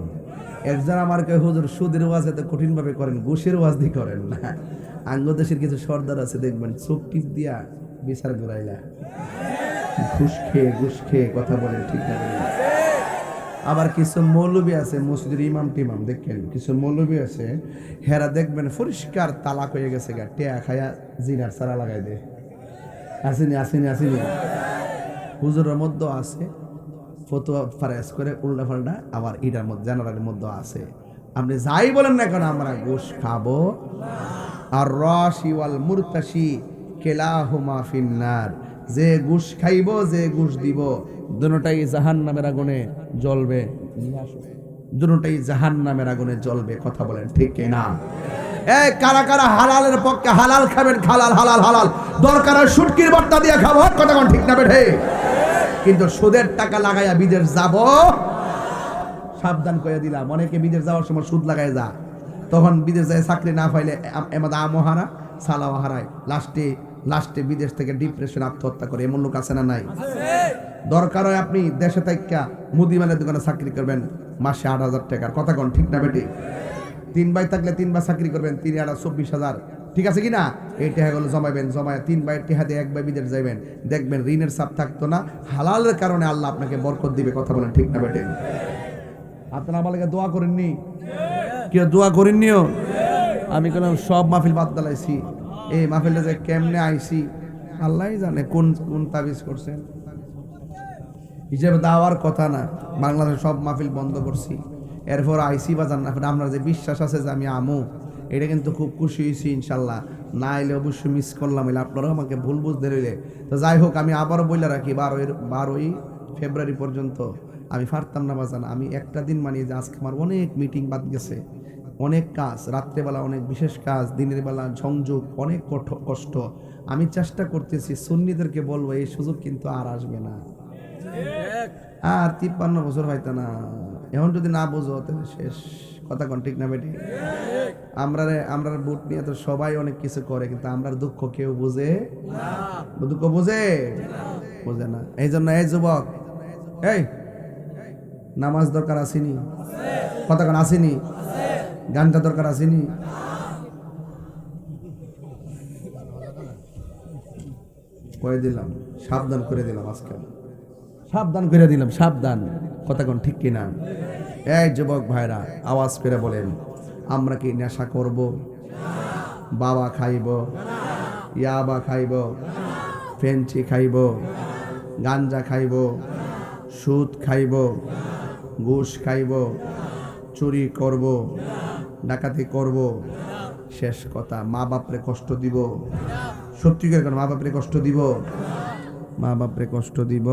একজন আমার কয় হুজুর সুদের ওয়াজ এত কঠিন ভাবে করেন ঘুষের ওয়াজ দিয়ে করেন না আঙ্গদেশের কিছু সর্দার আছে দেখবেন চোখ টিপ দিয়া বিচার ঘুরাইলা ঘুষ খেয়ে কথা বলে ঠিক না আবার কিছু মৌলবী আছে মসজিদের ইমাম টিমাম দেখেন কিছু মৌলবী আছে হেরা দেখবেন পরিষ্কার তালাক হয়ে গেছে গা টেয়া খায়া জিনার সারা লাগাই দে আসেনি আসেনি আসেনি হুজুরের মধ্যে আছে ফতোয়া ফারেজ করে উল্টা পাল্টা আবার ইটার মধ্যে জানারের মধ্যে আছে আপনি যাই বলেন না কেন আমরা ঘুষ খাবো আর রশি ওয়াল মুরতাশি কেলাহুমা ফিন্নার যে ঘুষ খাইব যে ঘুষ দিব দুটোটাই জাহান্নামের আগুনে জ্বলবে দুটোটাই জাহান্নামের আগুনে জ্বলবে কথা বলেন ঠিক কি না এই কারা কারা হালালের পক্ষে হালাল খাবেন হালাল হালাল হালাল দরকার হয় শুটকির ভর্তা দিয়ে খাবো কথা কোন ঠিক না বেঠে কিন্তু সুদের টাকা লাগাইয়া বিদেশ যাব সাবধান করে দিলাম অনেকে বিদেশ যাওয়ার সময় সুদ লাগাই যা তখন বিদেশ যায় চাকরি না পাইলে এমন আমও হারা সালাও হারায় লাস্টে বিদেশ থেকে ডিপ্রেশন আত্মহত্যা করে এমন লোক আছে না নাই দরকার হয় আপনি দেশে থাইকা মুদিমানের দোকানে চাকরি করবেন মাসে 8,000 টাকার কথা কোন ঠিক না বেটি 3 ভাই থাকলে 3 বার চাকরি করবেন 3 আর 24,000 ঠিক আছে কি না এই টাকাগুলো জমাইবেন জমায় 3 ভাইয়ের টাকা দিয়ে 1 ভাই বিদেশ যাবেন দেখবেন ঋণের চাপ থাকতো না হালালের কারণে আল্লাহ আপনাকে বরকত দিবে কথা বলেন ঠিক না বেটি আপনারা আমার লাগে দোয়া করেননি কেউ দোয়া করেননিও আমি কোন সব মাহফিল বাদ দালাইছি এই মাহফিলটা যে কেমনে আইছি আল্লাহই জানে কোন কোন তাবিজ করছেন হিসেবে দেওয়ার কথা না বাংলাদেশ সব মাহফিল বন্ধ করছি এরপর আইসি বা জান্নাত আপনার যে বিশ্বাস আছে যে আমি আমু এটা কিন্তু খুব খুশি হয়েছি ইনশাল্লাহ না এলে অবশ্যই মিস করলাম এলে আপনারাও আমাকে ভুল বুঝতে রইলে তো যাই হোক আমি আবারও বলে রাখি 12ই ফেব্রুয়ারি পর্যন্ত আমি পারতাম না বাজান আমি একটা দিন মানিয়ে যে আজকে আমার অনেক মিটিং বাদ গেছে অনেক কাজ রাত্রেবেলা অনেক বিশেষ কাজ দিনের বেলা সংযোগ অনেক কষ্ট আমি চেষ্টা করতেছি সুন্নিদেরকে বলবো এই সুযোগ কিন্তু আর আসবে না আর 53 বছর হয়তো না এখন যদি না বোঝো তাহলে শেষ কথা কোন ঠিক না বেটি আমরা বুট নিয়ে তো সবাই অনেক কিছু করে কিন্তু আমরা দুঃখ কেউ বুঝে না দুঃখ বুঝে না এই জন্য এই যুবক এই নামাজ দরকার আসেনি কথা কোন আসেনি গানটা দরকার আসেনি কয়ে দিলাম সাবধান করে দিলাম আজকাল সাবধান করে দিলাম সাবধান কথা কোন ঠিক কিনা এই যুবক ভাইরা আওয়াজ করে বলেন আমরা কি নেশা করব বাবা খাইব ইয়াবা খাইব ফেন্সি খাইব গাঞ্জা খাইব সুদ খাইব ঘুষ খাইব চুরি করব ডাকাতি করব শেষ কথা মা বাপরে কষ্ট দিব সত্যি করে মা বাপরে কষ্ট দিব মা বাপরে কষ্ট দিব